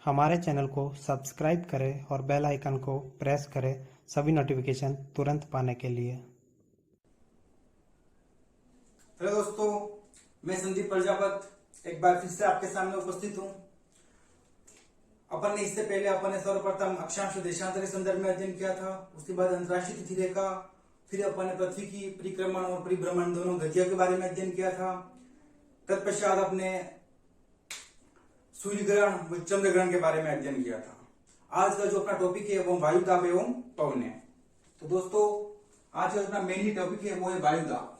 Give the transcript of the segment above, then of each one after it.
हमारे चैनल को सब्सक्राइब करें और बेल आइकन को प्रेस करें सभी नोटिफिकेशन तुरंत पाने के लिए। हेलो दोस्तों, मैं संदीप प्रजापत एक बार फिर से आपके सामने उपस्थित हूं। अपन ने इससे पहले अपन ने सर्वप्रथम अक्षांश देशांतर के संदर्भ में अध्ययन किया था। उसके बाद अंतरराष्ट्रीय तिथि रेखा, फिर अपन ने पृथ्वी की परिक्रमण और परिभ्रमण दोनों गतियों के बारे में अध्ययन किया था। तत्पश्चात अपने सूर्य ग्रहण व चंद्र ग्रहण के बारे में अध्ययन किया था। आज का जो अपना टॉपिक है वो वायु दाब एवं पवन है। तो दोस्तों, आज का अपना मेनली टॉपिक है वो है वायु दाब।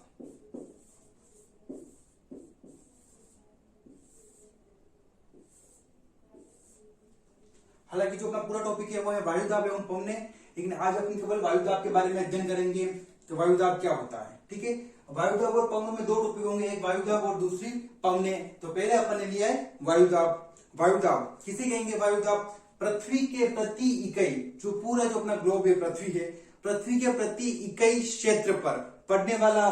हालांकि जो अपना पूरा टॉपिक है वो है वायु दाब एवं पवन, लेकिन आज अपन केवल वायु दाब के बारे में अध्ययन करेंगे। तो वायु दाब क्या होता है, ठीक है। वायु दाब और पवन में दो टॉपिक होंगे, एक वायु दाब और दूसरी पवन। तो पहले अपन ने लिया है वायु दाब। वायु दाब किसे कहेंगे? वायु दाब पृथ्वी के प्रति इकाई, जो पूरा जो अपना ग्लोब है पृथ्वी है, पृथ्वी के प्रति इकाई क्षेत्र पर पड़ने वाला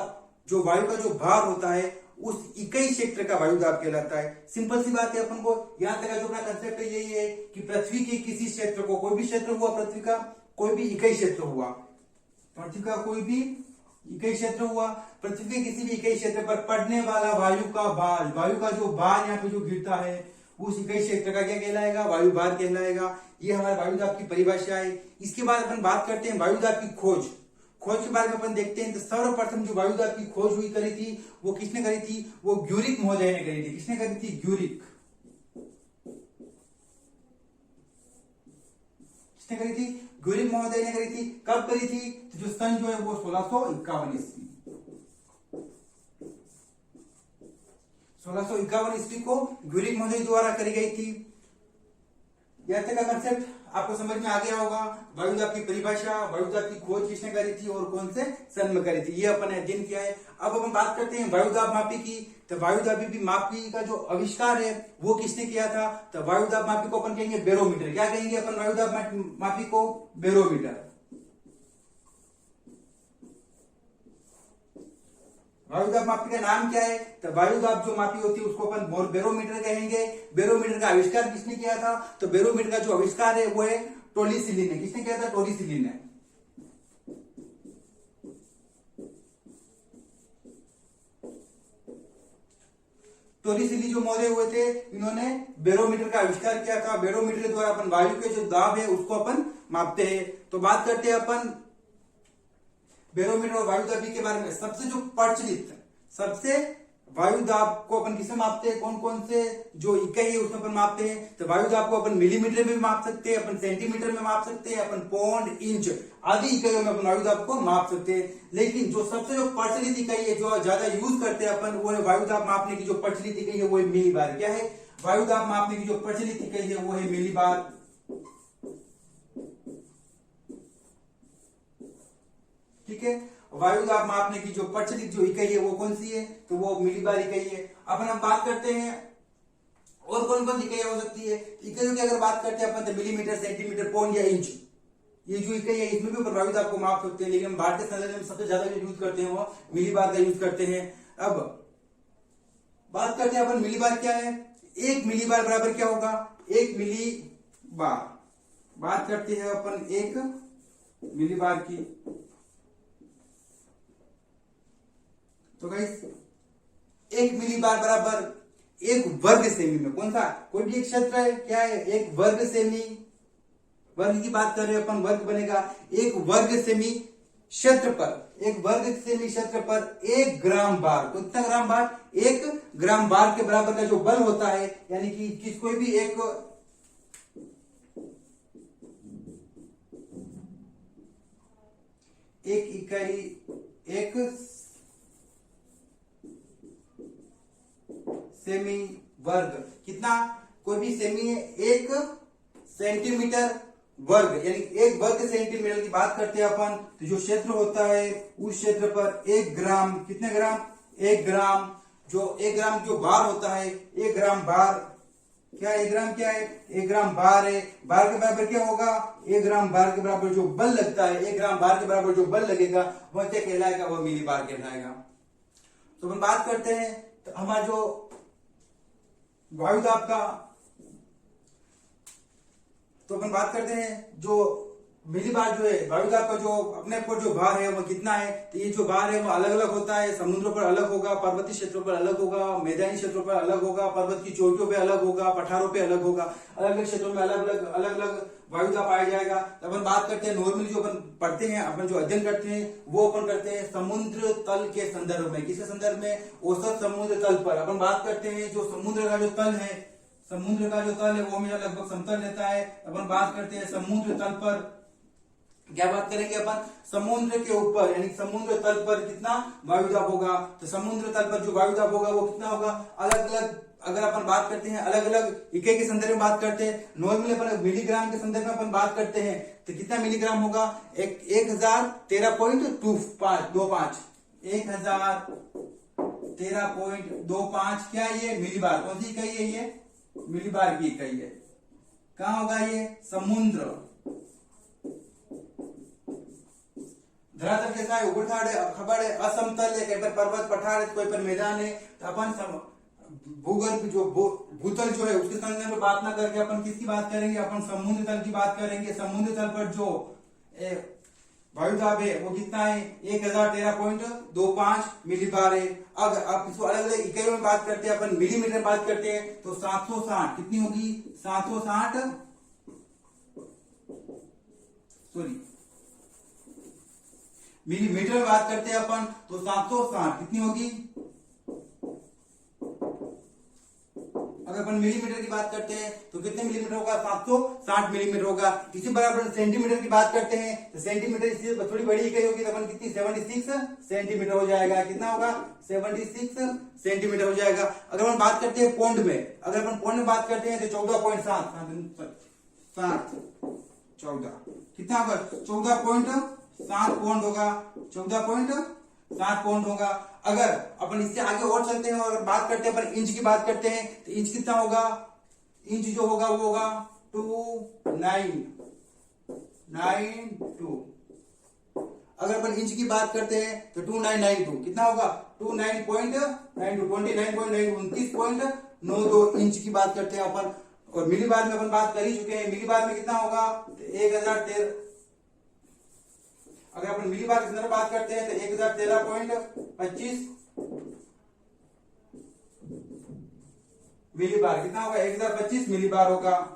जो वायु का जो भार होता है उस इकाई क्षेत्र का वायु दाब कहलाता है। सिंपल सी बात है, अपन को यहां तक का जो अपना कंसेप्ट है यही है कि पृथ्वी के किसी क्षेत्र को, कोई भी क्षेत्र हुआ पृथ्वी का, कोई भी इकाई क्षेत्र हुआ पृथ्वी का, कोई भी इकाई क्षेत्र हुआ, पृथ्वी के किसी भी इकाई क्षेत्र पर पड़ने वाला वायु का भार, वायु का जो भार यहाँ पे जो गिरता है उस इकाई क्षेत्र का क्या कहलाएगा? वायु भार कहलाएगा। ये हमारे वायु दाब की परिभाषा है। इसके बाद अपन बात करते हैं वायु दाब की खोज के बारे में अपन देखते हैं। तो सर्वप्रथम जो वायु दाब की खोज हुई करी थी वो किसने करी थी? वो ग्यूरिक महोदय ने करी थी। किसने करी थी? ग्यूरिक। किसने करी थी? ग्यूरिक महोदय ने करी थी। कब करी थी? तो जो सन जो है वो 1651 ईस्वी, 1651 ईस्वी को ग्यूरिक महोदय द्वारा करी गई थी। यह तक का कंसेप्ट आपको समझ में आ गया होगा। वायु दाब की परिभाषा, वायु दाब की खोज किसने करी थी और कौन से सन में करी थी, ये अपन ने अध्ययन किया है। अब अपन बात करते हैं वायु दाब मापी की। तो वायु दाब मापी का जो आविष्कार है वो किसने किया था? तो वायु दाब मापी को अपन कहेंगे बैरोमीटर। क्या कहेंगे अपन वायु दाब मापी को? बैरोमीटर। वायु दाब मापी का नाम क्या है? तो वायु दाब जो मापी होती है उसको अपन बैरोमीटर कहेंगे। बैरोमीटर का आविष्कार किसने किया था? तो बैरोमीटर का जो आविष्कार है वो है टोलिसिलिन ने। किसने किया था? टोलिसिलिन ने। टोलिसिलिन जो मौर्य हुए थे, इन्होंने बैरोमीटर का आविष्कार किया था। बैरोमीटर के द्वारा अपन वायु के जो दाब है उसको अपन मापते हैं। तो बात करते हैं अपन बैरोमीटर और वायु दाब के बारे में। सबसे जो प्रचलित, सबसे वायु दाब को अपन किसे मापते हैं? कौन कौन से जो इकाई है उसमें अपन मापते हैं? तो वायु दाब को अपन मिलीमीटर में भी माप सकते हैं, अपन सेंटीमीटर में माप सकते हैं, अपन पौंड, इंच आदि इकाइयों में अपन वायु दाब को माप सकते हैं। लेकिन जो सबसे जो प्रचलित इकाई है, जो ज्यादा यूज करते हैं अपन, वो है वायु दाब मापने की जो प्रचलित इकाई है वो है मिलीबार। क्या है? वायु दाब मापने की जो प्रचलित इकाई है वो है मिलीबार। ठीक है। वायु दाब मापने की जो प्रचलित जो इकाई है वो कौन सी है? तो वो मिलीबार इकाई है। अब हम बात करते हैं और कौन कौन सी इकाई हो सकती है। इकाइयों की अगर बात करते हैं अपन तो मिलीमीटर, सेंटीमीटर, पौंड या इंच, ये जो इकाई है इसमें भी वायु दाब को माप सकते हैं। लेकिन हम भारतीय संदर्भ में सबसे ज्यादा जो यूज करते हैं वो मिलीबार का यूज करते हैं। अब बात करते हैं अपन मिलीबार क्या है। एक मिलीबार बराबर क्या होगा? एक मिलीबार। बात करते हैं अपन एक मिलीबार की। तो गाइस, एक मिलीबार बराबर एक वर्ग सेमी में, कौन सा? कोई भी एक क्षेत्र है, क्या है? एक वर्ग सेमी। वर्ग की बात कर रहे हैं अपन, वर्ग बनेगा एक वर्ग सेमी क्षेत्र पर, एक वर्ग सेमी क्षेत्र पर 1 ग्राम बार। कितना ग्राम बार? 1 ग्राम बार के बराबर का जो बल होता है, यानी कि कोई भी एक इकाई, एक सेमी वर्ग, कितना? कोई भी सेमी है 1 सेंटीमीटर वर्ग, यानी 1 वर्ग सेंटीमीटर की बात करते हैं अपन। तो जो क्षेत्र होता है उस क्षेत्र पर 1 ग्राम, कितने ग्राम? 1 ग्राम। जो 1 ग्राम जो बार होता है, 1 ग्राम बार क्या है? 1 ग्राम क्या है? 1 ग्राम बार है। बार के बराबर क्या होगा? 1 ग्राम बार के बराबर जो बल लगता है, 1 ग्राम बार के बराबर जो बल लगेगा वह क्या कहलाएगा? वह मिलीबार कहलाएगा। तो हम बात करते हैं तो हमारा जो वायु दाब का तो अपन बात करते हैं जो मिलीबार जो है वायुदाब का जो अपने ऊपर जो भार है वो कितना है। तो ये जो भार है वो अलग अलग होता है, समुद्रों पर अलग होगा, पर्वतीय क्षेत्रों पर अलग होगा, मैदानी क्षेत्रों पर अलग होगा, पर्वत की चोटियों पे अलग होगा, पठारों पे अलग होगा। अलग अलग क्षेत्रों में अलग अलग वायुदाब पाया जाएगा। तो अपन बात करते हैं नॉर्मली जो अपन पढ़ते हैं, अपन जो अध्ययन करते हैं वो अपन करते हैं समुद्र तल के संदर्भ में। किसके संदर्भ में? औसत समुद्र तल पर अपन बात करते हैं। जो समुद्र का जो तल है, समुद्र का जो तल है वो हमेशा लगभग समतल रहता है। अपन बात करते हैं समुद्र तल पर, क्या बात करेंगे अपन? समुद्र के ऊपर यानी समुद्र तल पर कितना वायुदाब होगा। तो समुद्र तल पर जो वायुदाब होगा वो कितना होगा? अलग अलग अगर अपन बात करते हैं अलग अलग इकाई के संदर्भ में बात करते हैं, नॉर्मली अपन मिलीग्राम के संदर्भ में अपन बात करते हैं तो कितना मिलीग्राम होगा? 1013.25 1013.25 क्या ये मिलीबार? कौन सी इकाई है ये? मिलीबार की इकाई है। कहां होगा ये? समुद्र। धरातल कैसा है? उबड़-खाबड़ है, खबड़ है, असमतल है, कहीं पर पर्वत पठार है, कोई पर मैदान है। तो अपन भूगर्भ जो भूतल जो है उसके संदर्भ में बात ना करके अपन किसकी बात करेंगे? अपन समुद्र तल की बात करेंगे। समुद्र तल पर जो वायुदाब है वो कितना है? 1013.25 मिलीबार है। अब इसको अलग अलग इकाइयों में बात करते हैं, अपन मिलीमीटर में बात करते हैं तो 760 कितनी होगी? 760 मिलीमीटर में बात करते हैं अपन तो 760 कितनी होगी? अगर अपन मिलीमीटर की बात करते हैं तो कितने मिलीमीटर होगा? 760 मिलीमीटर होगा। इसी बराबर सेंटीमीटर की बात करते हैं तो सेंटीमीटर इससे थोड़ी बड़ी इकाई होगी तो अपन कितनी? 76 सेंटीमीटर हो जाएगा। कितना होगा? 76 सेंटीमीटर हो जाएगा। अगर अपन बात करते हैं पौंड में, अगर अपन पौंड में बात करते हैं तो 14.7 कितना होगा? 14.7 पौंड होगा। 14.7 पौंड होगा। अगर अपन इससे आगे और चलते हैं और बात करते हैं अपन इंच की बात करते हैं तो इंच कितना होगा? इंच जो होगा वो होगा 2992। अगर अपन इंच की बात करते हैं तो 2992 कितना होगा? 29.92 इंच की बात करते हैं अपन। और मिलीबार में अपन बात कर ही चुके हैं। मिलीबार में कितना होगा? 1013। अगर अपन मिलीबार के संदर्भ में बात करते हैं तो 1013.25 मिलीबार कितना होगा? 1025 मिलीबार होगा।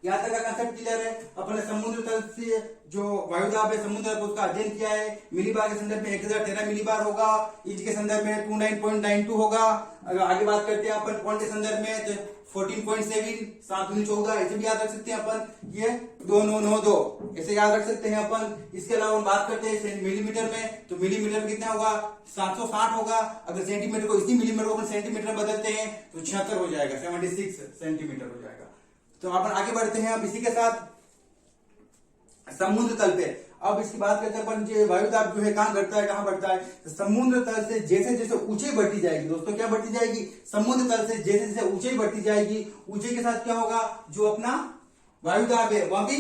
यहां तक का कंसेप्ट क्लियर है। अपने समुद्र तल से जो वायुदाब है समुद्र को उसका अध्ययन किया है। मिलीबार के संदर्भ में 1013 मिलीबार होगा। इंच के संदर्भ में 29.92 होगा। अगर आगे बात करते हैं अपन पौंड के संदर्भ में तो 14.7 7 दूनी 14 ऐसे भी याद रख सकते हैं अपन। ये 2992 ऐसे याद रख सकते हैं अपन। इसके अलावा हम बात करते हैं मिलीमीटर में तो मिलीमीटर में कितना होगा? 760 होगा। अगर सेंटीमीटर को इसी मिलीमीटर को अपन सेंटीमीटर में बदलते हैं तो 76 हो जाएगा, 76 सेंटीमीटर हो जाएगा। तो अपन आगे बढ़ते हैं। अब इसी के साथ समुद्र तल पे अब इसकी बात करते हैं अपन जो वायुदाब जो है कहां घटता है कहां बढ़ता है। तो समुद्र तल से जैसे जैसे ऊंचाई बढ़ती जाएगी दोस्तों, क्या बढ़ती जाएगी? समुद्र तल से जैसे जैसे ऊंचाई बढ़ती जाएगी, ऊंचाई के साथ क्या होगा? जो अपना वायुदाब है वह भी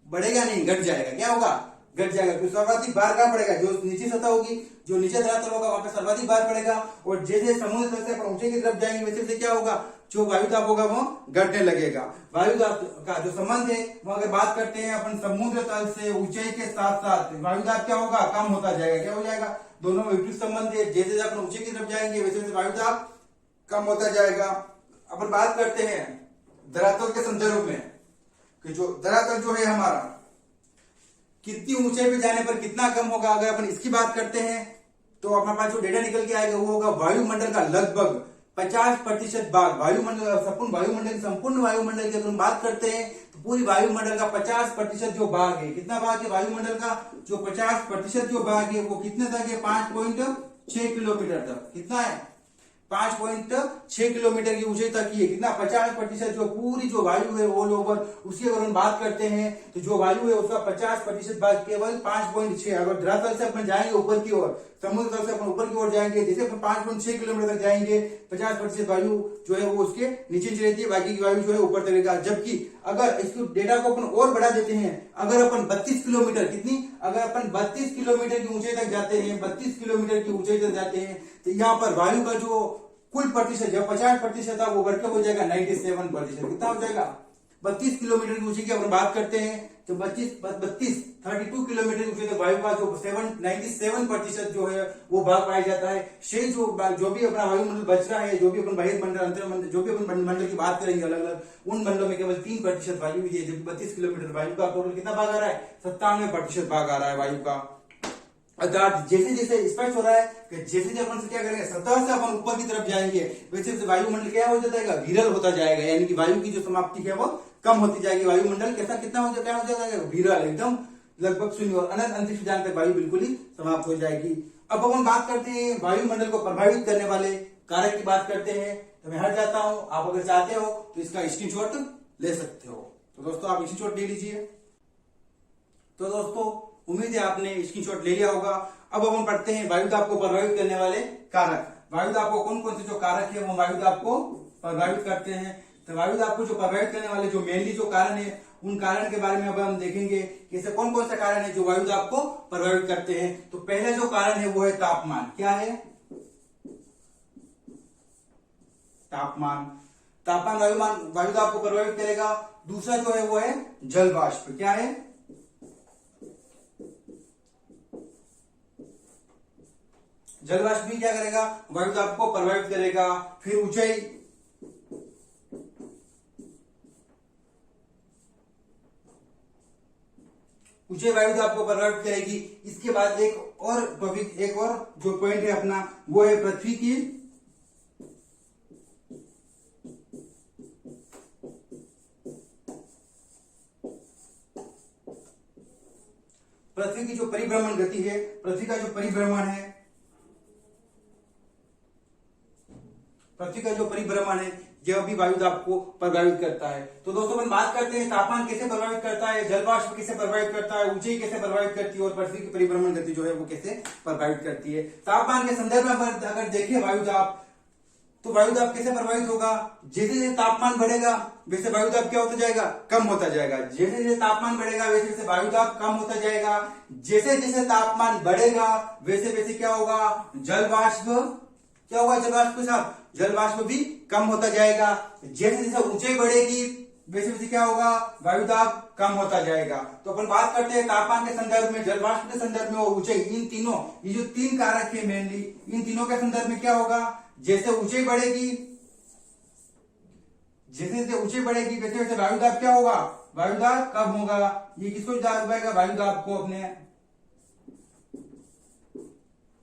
बढ़ेगा नहीं, घट जाएगा। क्या होगा? घट जाएगा। तो सर्वाधिक भार कहां पड़ेगा? जो नीचे सतह होगी, जो नीचे धरातल होगा वहां पर सर्वाधिक भार पड़ेगा। और जैसे समुद्र तल से अपन ऊंचाई की तरफ जाएंगे वैसे वैसे क्या होगा? जो वायुदाब होगा वो घटने लगेगा। वायुदाब का जो संबंध है वो अगर बात करते हैं अपन समुद्र तल से ऊंचाई के साथ साथ वायुदाब क्या होगा? कम होता जाएगा। क्या हो जाएगा? दोनों में विपरीत संबंध है। जैसे जैसे अपन ऊंचाई की तरफ जाएंगे वैसे वैसे वायुदाब कम होता जाएगा। अपन बात करते हैं धरातल के संदर्भ में कि जो धरातल जो है हमारा कितनी ऊंचाई पे जाने पर कितना कम होगा। अगर अपन इसकी बात करते हैं तो अपने पास जो डेटा निकल के आएगा वो होगा वायुमंडल का लगभग 50% भाग। वायुमंडल संपूर्ण वायुमंडल की अगर हम बात करते हैं तो पूरी वायुमंडल का 50% जो भाग है, कितना भाग है वायुमंडल का? जो 50% जो भाग है वो कितने तक है? 5.6 किलोमीटर तक। कितना है? 5.6 किलोमीटर की ऊंचाई तक की है। कितना? 50% जो पूरी जो वायु है ऑल ओवर उसकी अगर हम बात करते हैं तो जो वायु है उसका 50% भाग केवल 5.6। अगर धरातल से अपन जाएंगे ऊपर की ओर, समुद्र तल से अपन ऊपर की ओर जाएंगे, जैसे अपन 5.6 किलोमीटर तक जाएंगे 50% वायु जो है वो उसके नीचे रहती है, बाकी की वायु जो है ऊपर चलेगा। जबकि अगर इसको डेटा को अपन और बढ़ा देते हैं, अगर अपन 32 किलोमीटर कितनी अगर अपन 32 किलोमीटर की ऊंचाई तक जाते हैं, 32 किलोमीटर की ऊंचाई तक जाते हैं तो यहाँ पर वायु का जो कुल प्रतिशत जब 50% था वो बढ़ के हो जाएगा 97%। कितना हो जाएगा? 32 किलोमीटर की ऊंचाई की अपन बात करते हैं तो 32 किलोमीटर की ऊंचाई तक वायु का जो 97% जो है वो भाग पाया जाता है। शेष जो भी अपना वायुमंडल बच रहा है, जो भी अपन बहिर्मंडल, अंतर्मंडल, जो भी अपन मंडल की बात करेंगे अलग अलग, उन मंडलों में केवल 3% वायु ही है। जबकि 32 किलोमीटर वायु का टोटल कितना भाग आ रहा है? 97% भाग आ रहा है वायु का। अर्थात जैसे जैसे स्पष्ट हो रहा है कि जैसे जैसे अपन से क्या करेंगे, सतह से अपन ऊपर की तरफ जाएंगे वैसे वैसे वायुमंडल क्या हो जाएगा? विरल होता जाएगा, यानी कि वायु की जो समाप्ति है वो कम होती जाएगी। वायुमंडल कैसा कितना हो जाएगा? विरल, एकदम लगभग शून्य, और अनंत अंतरिक्ष जान तक वायु बिल्कुल ही समाप्त हो जाएगी। अब अपन बात करते हैं वायुमंडल को प्रभावित करने वाले कारक की बात करते हैं। तो मैं हट जाता हूं, आप अगर चाहते हो तो इसका स्क्रीनशॉट ले सकते हो। तो दोस्तों आप स्क्रीनशॉट ले लीजिए। तो दोस्तों उम्मीद है आपने स्क्रीनशॉट ले लिया होगा। अब अपन पढ़ते हैं वायुदाब को प्रभावित करने वाले कारक। वायुदाब को कौन कौन से जो कारक है वो वायुदाब को प्रभावित करते हैं। तो वायुदाब को जो प्रभावित करने वाले जो मेनली जो कारण है, उन कारण के बारे में अब हम देखेंगे कि ऐसे कौन कौन से कारण है जो वायुदाब को प्रभावित करते हैं। तो पहला जो कारण है वो है तापमान। क्या है? तापमान। तापमान वायुदाब को प्रभावित करेगा। दूसरा जो है वो है जल वाष्प। क्या है? जल वाष्प भी क्या करेगा? वायुदाब को प्रभावित करेगा। फिर ऊंचाई, ऊंचाई वायुदाब को प्रभावित करेगी। इसके बाद एक और जो पॉइंट है अपना वो है पृथ्वी की जो परिभ्रमण गति है, पृथ्वी का जो परिभ्रमण है, यह भी वायुदाब को प्रभावित करता है। तो दोस्तों अपन बात करते हैं तापमान कैसे प्रभावित करता है, जल वाष्प कैसे प्रभावित करता है, ऊंचाई कैसे प्रभावित करती है और पृथ्वी की परिभ्रमण गति जो है वो कैसे प्रभावित करती है। तापमान के संदर्भ में अगर देखें वायुदाब, तो वायुदाब कैसे प्रभावित होगा? जैसे जैसे तापमान बढ़ेगा वैसे वायुदाब क्या होता जाएगा? कम होता जाएगा। जैसे जैसे तापमान बढ़ेगा वैसे वैसे वायुदाब कम होता जाएगा। जैसे जैसे तापमान बढ़ेगा वैसे वैसे क्या होगा? जल वाष्प क्या होगा? जल वाष्प के साथ जल वाष्प भी कम होता जाएगा। जैसे जैसे ऊंचाई बढ़ेगी वैसे वैसे क्या होगा? वायुदाब कम होता जाएगा। तो अपन बात करते हैं तापमान के संदर्भ में, जल वाष्प के संदर्भ में और ऊंचाई, इन तीनों, ये जो तीन कारक है मेनली, इन तीनों के संदर्भ में क्या होगा? जैसे ऊंचाई बढ़ेगी, जैसे जैसे ऊंचाई बढ़ेगी वैसे वैसे वायुदाब क्या होगा? वायुदाब कम होगा। ये किसको दबाएगा? वायुदाब को अपने,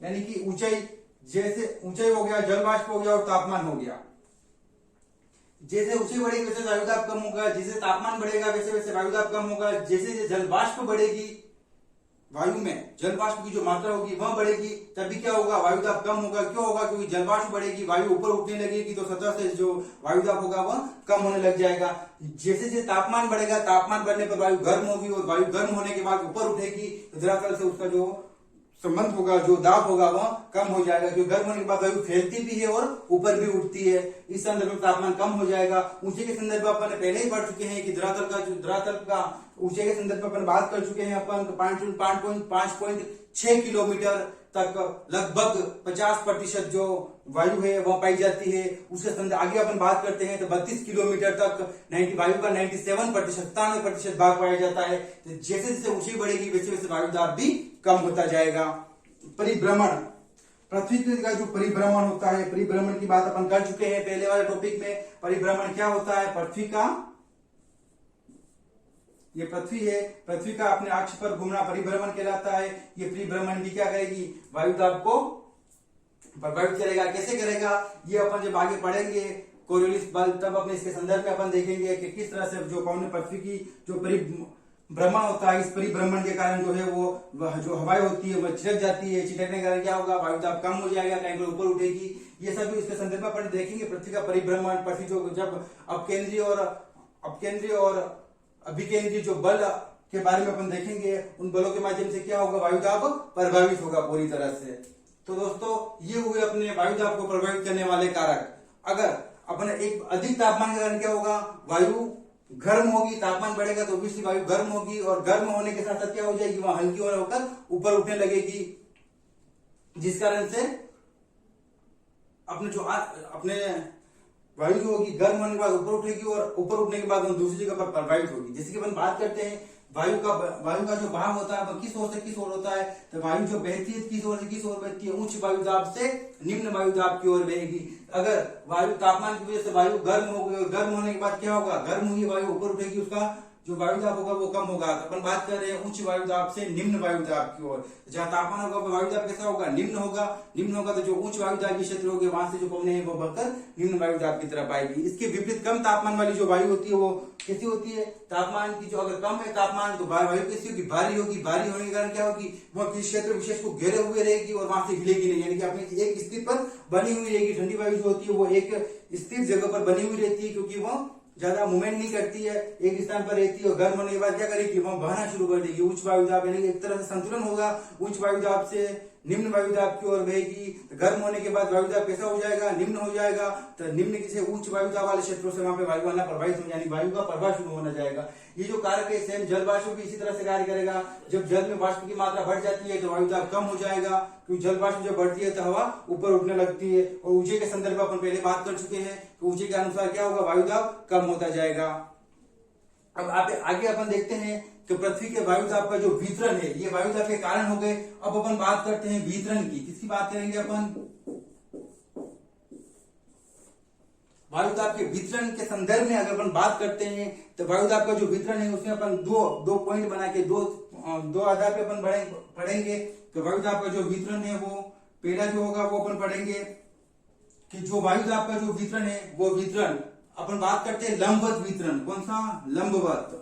यानी कि ऊंचाई, जैसे ऊंचाई हो गया, जल वाष्प हो गया और तापमान हो गया। जैसे ऊंचाई बढ़ेगी वैसे वायुदाब कम होगा, जैसे तापमान बढ़ेगा वैसे वैसे वायुदाब कम होगा। जैसे जैसे जल वाष्प बढ़ेगी, वायु में जल वाष्प की जो मात्रा होगी वह बढ़ेगी, तभी क्या होगा? वायुदाब कम होगा। क्यों होगा? क्योंकि जल वाष्प बढ़ेगी, वायु ऊपर उठने लगेगी तो सतह से जो वायुदाब होगा वह कम होने लग जाएगा। जैसे जैसे तापमान बढ़ेगा, तापमान बढ़ने पर वायु गर्म होगी और वायु गर्म होने के बाद ऊपर उठेगी तो धरातल से उसका जो संबंध होगा, जो दाब होगा वह कम हो जाएगा। क्योंकि गर्म होने के बाद वायु फैलती भी है और ऊपर भी उठती है। इस संदर्भ में तापमान कम हो जाएगा। ऊंचाई के संदर्भ में अपन पहले ही पढ़ चुके हैं कि धरातल का ऊंचाई के संदर्भ में अपन बात कर चुके हैं। अपन 5.6 किलोमीटर तक लगभग 50% जो वायु है वह पाई जाती है। उसके संदर्भ आगे अपन बात करते हैं तो 32 किलोमीटर तक वायु का 97% भाग पाया जाता है। तो जैसे जैसे ऊंचाई बढ़ेगी वैसे वैसे वायुदाब भी कम होता जाएगा। परिभ्रमण, पृथ्वी का जो परिभ्रमण होता है, परिभ्रमण की बात अपन कर चुके हैं पहले वाले टॉपिक में। परिभ्रमण क्या होता है? पृथ्वी का, ये पृथ्वी है, पृथ्वी का अपने अक्ष पर घूमना परिभ्रमण कहलाता है। ये परिभ्रमण भी क्या करेगी? वायुदाब को प्रभावित करेगा। कैसे करेगा? ये अपन जब आगे पढ़ेंगे कोरियोलिस बल, तब अपने इसके संदर्भ में अपन देखेंगे कि किस तरह से जो पृथ्वी की जो परिभ्रमण होता है, इस परिभ्रमण के कारण जो है वो जो हवाएं होती है वह छिटक जाती है। छिटकने के कारण क्या होगा? वायुदाब कम हो जाएगा, कहीं पर ऊपर उठेगी। ये सभी इसके संदर्भ में अपन देखेंगे। पृथ्वी का परिभ्रमण, पृथ्वी जो जब अपकेंद्रीय और अभिकेंद्रीय जो बल के बारे में अपन देखेंगे, उन बलों के माध्यम से क्या होगा? वायुदाब प्रभावित होगा पूरी तरह से। तो दोस्तों ये हुए अपने वायुदाब को प्रभावित करने वाले कारक। अगर अपने एक अधिक तापमान के कारण क्या होगा? वायु गर्म होगी, तापमान बढ़ेगा तो ऑब्वियसली वायु गर्म होगी और गर्म होने के साथ साथ क्या हो जाएगी? वहां हल्की होकर ऊपर उठने लगेगी, जिस कारण से अपने जो अपने वायु जो होगी गर्म होने के बाद ऊपर उठेगी और ऊपर उठने के बाद दूसरी जगह पर प्रवाहित होगी। जैसे कि अपन बात करते हैं वायु का जो बहाव होता है किस ओर से किस ओर होता है, तो वायु जो बहती है किस ओर से किस ओर बहती है, उच्च वायु दाब से निम्न वायु दाब की ओर बहेगी। अगर वायु तापमान की वजह से वायु गर्म हो गई और गर्म होने के बाद क्या होगा, गर्म हुई वायु ऊपर उठेगी, उसका जो वायु दाब होगा वो कम होगा। तो अपन बात कर रहे हैं उच्च वायु दाब से निम्न वायु दाब की ओर। जहां तापमान होगा वायु दाब कैसा होगा, निम्न होगा। निम्न होगा तो जो उच्च वायु दाब के क्षेत्र होंगे वहां से जो पवनें हैं वो बढ़कर निम्न वायु दाब की तरफ आएगी। इसके विपरीत कम तापमान वाली जो वायु होती है वो कैसी होती है, तापमान की जो अगर कम है तापमान तो वायु कैसी होगी, भारी होगी। भारी होने के कारण क्या होगी, वह किसी क्षेत्र विशेष को घेरे हुए रहेगी और वहां से हिलेगी नहीं, यानी कि अपनी एक स्थिति पर बनी हुई रहेगी। ठंडी वायु जो होती है वो एक स्थिर जगह पर बनी हुई रहती है, क्योंकि वह ज्यादा मूवमेंट नहीं करती है, एक स्थान पर रहती है। और गर्म होने के बाद क्या करेगी, वह बहना शुरू कर देगी। उच्च वायु दाब यानी एक तरह से संतुलन होगा, उच्च वायु दाब से निम्न वायु दाब की ओर बहेगी। गर्म होने के बाद वायु दाब कैसा हो जाएगा, निम्न हो जाएगा। तो निम्न से उच्च वायु दाब वाले क्षेत्रों से वहां पे वायु आना प्रवाहित हो, यानी वायु का प्रवाह शुरू होना जाएगा। ये जो कारक है सेम जल वाष्प भी इसी तरह से कार्य करेगा। जब जल में वाष्प की मात्रा बढ़ जाती है तो वायु दाब कम हो जाएगा, क्योंकि जल वाष्प जब बढ़ती है तो हवा ऊपर उठने लगती है। और ऊंचे के संदर्भ में अपन पहले बात कर चुके हैं कि ऊंचे के अनुसार क्या होगा, वायु दाब कम होता जाएगा। अब आगे अपन देखते हैं कि पृथ्वी के वायु दाब का जो वितरण है, ये वायु दाब के कारण हो गए। अब अपन बात करते हैं वितरण की। किसकी बात करेंगे अपन, वायु दाब के वितरण के संदर्भ में अगर अपन बात करते हैं तो वायु दाब का जो वितरण है उसमें अपन दो पॉइंट बना के दो आधार पे अपन पढ़ेंगे। तो वायु दाब का जो वितरण है वो पहला जो होगा वो अपन पढ़ेंगे कि जो वायु दाब का जो वितरण है वो वितरण अपन बात करते हैं लंबवत वितरण। कौन सा, लंबवत।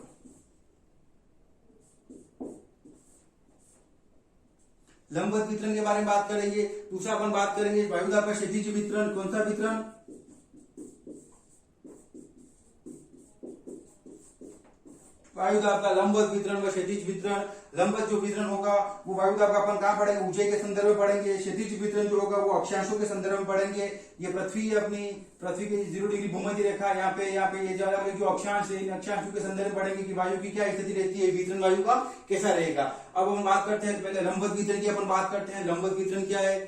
लंबवत वितरण के बारे में बात करेंगे। दूसरा अपन बात करेंगे वायु दाब का क्षैतिज वितरण। कौन सा वितरण, वायु दाब का लंबवत वितरण व क्षैतिज वितरण। लंबवत जो वितरण होगा वो वायु दाब का अपन कहां पढ़ेंगे, ऊंचाई के संदर्भ में पढ़ेंगे। क्षैतिज वितरण जो होगा वो अक्षांशों के संदर्भ में पढ़ेंगे। ये पृथ्वी है अपनी, पृथ्वी की 0 डिग्री भूमध्य रेखा, यहाँ पे ये जो अक्षांश है, इन अक्षांशों के संदर्भ में पढ़ेंगे कि वायु की क्या स्थिति रहती है, वितरण वायु का कैसा रहेगा। अब हम बात करते हैं पहले लंबवत वितरण की अपन बात करते हैं। लंबवत वितरण क्या है,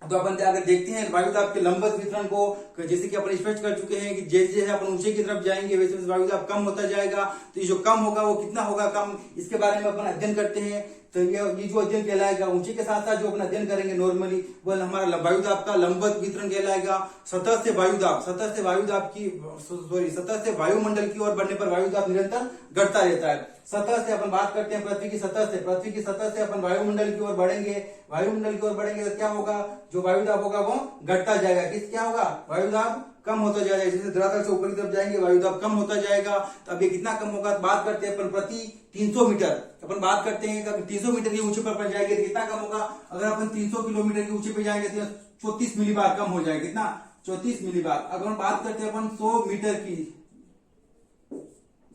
तो अपन अगर देखते हैं वायु दाब के लंबवत वितरण को, जैसे कि अपन स्पष्ट कर चुके हैं कि जैसे जैसे अपन ऊंचे की तरफ जाएंगे वैसे वैसे वायु दाब कम होता जाएगा। तो ये जो कम होगा वो कितना होगा कम, इसके बारे में अपन अध्ययन करते हैं। तो ये जो अध्ययन कहलाएगा, ऊंचे के साथ साथ जो अपन अध्ययन करेंगे नॉर्मली वो हमारा वायु दाब का लंबवत वितरण कहलाएगा। सतह से वायुमंडल की ओर बढ़ने पर वायु दाब निरंतर घटता रहता है। सतह से अपन बात करते हैं पृथ्वी की सतह से अपन वायुमंडल की ओर बढ़ेंगे। वायुमंडल की ओर बढ़ेंगे तो क्या होगा, जो वायु दाब होगा वो घटता जाएगा। क्या होगा, वायु दाब कम होता जाएगा। जैसे धरातल से ऊपर की तरफ जाएंगे वायु दाब कम होता जाएगा। तो अब ये कितना कम होगा, बात करते हैं अपन प्रति 300 मीटर। अपन बात करते हैं कि 300 मीटर के ऊंचे पर जाएंगे तो कितना कम होगा। अगर अपन 300 किलोमीटर के ऊंचे पे जाएंगे तो 34 मिलीबार कम हो जाएगा। कितना, 34 मिलीबार। अगर हम बात करते हैं अपन 100 मीटर की,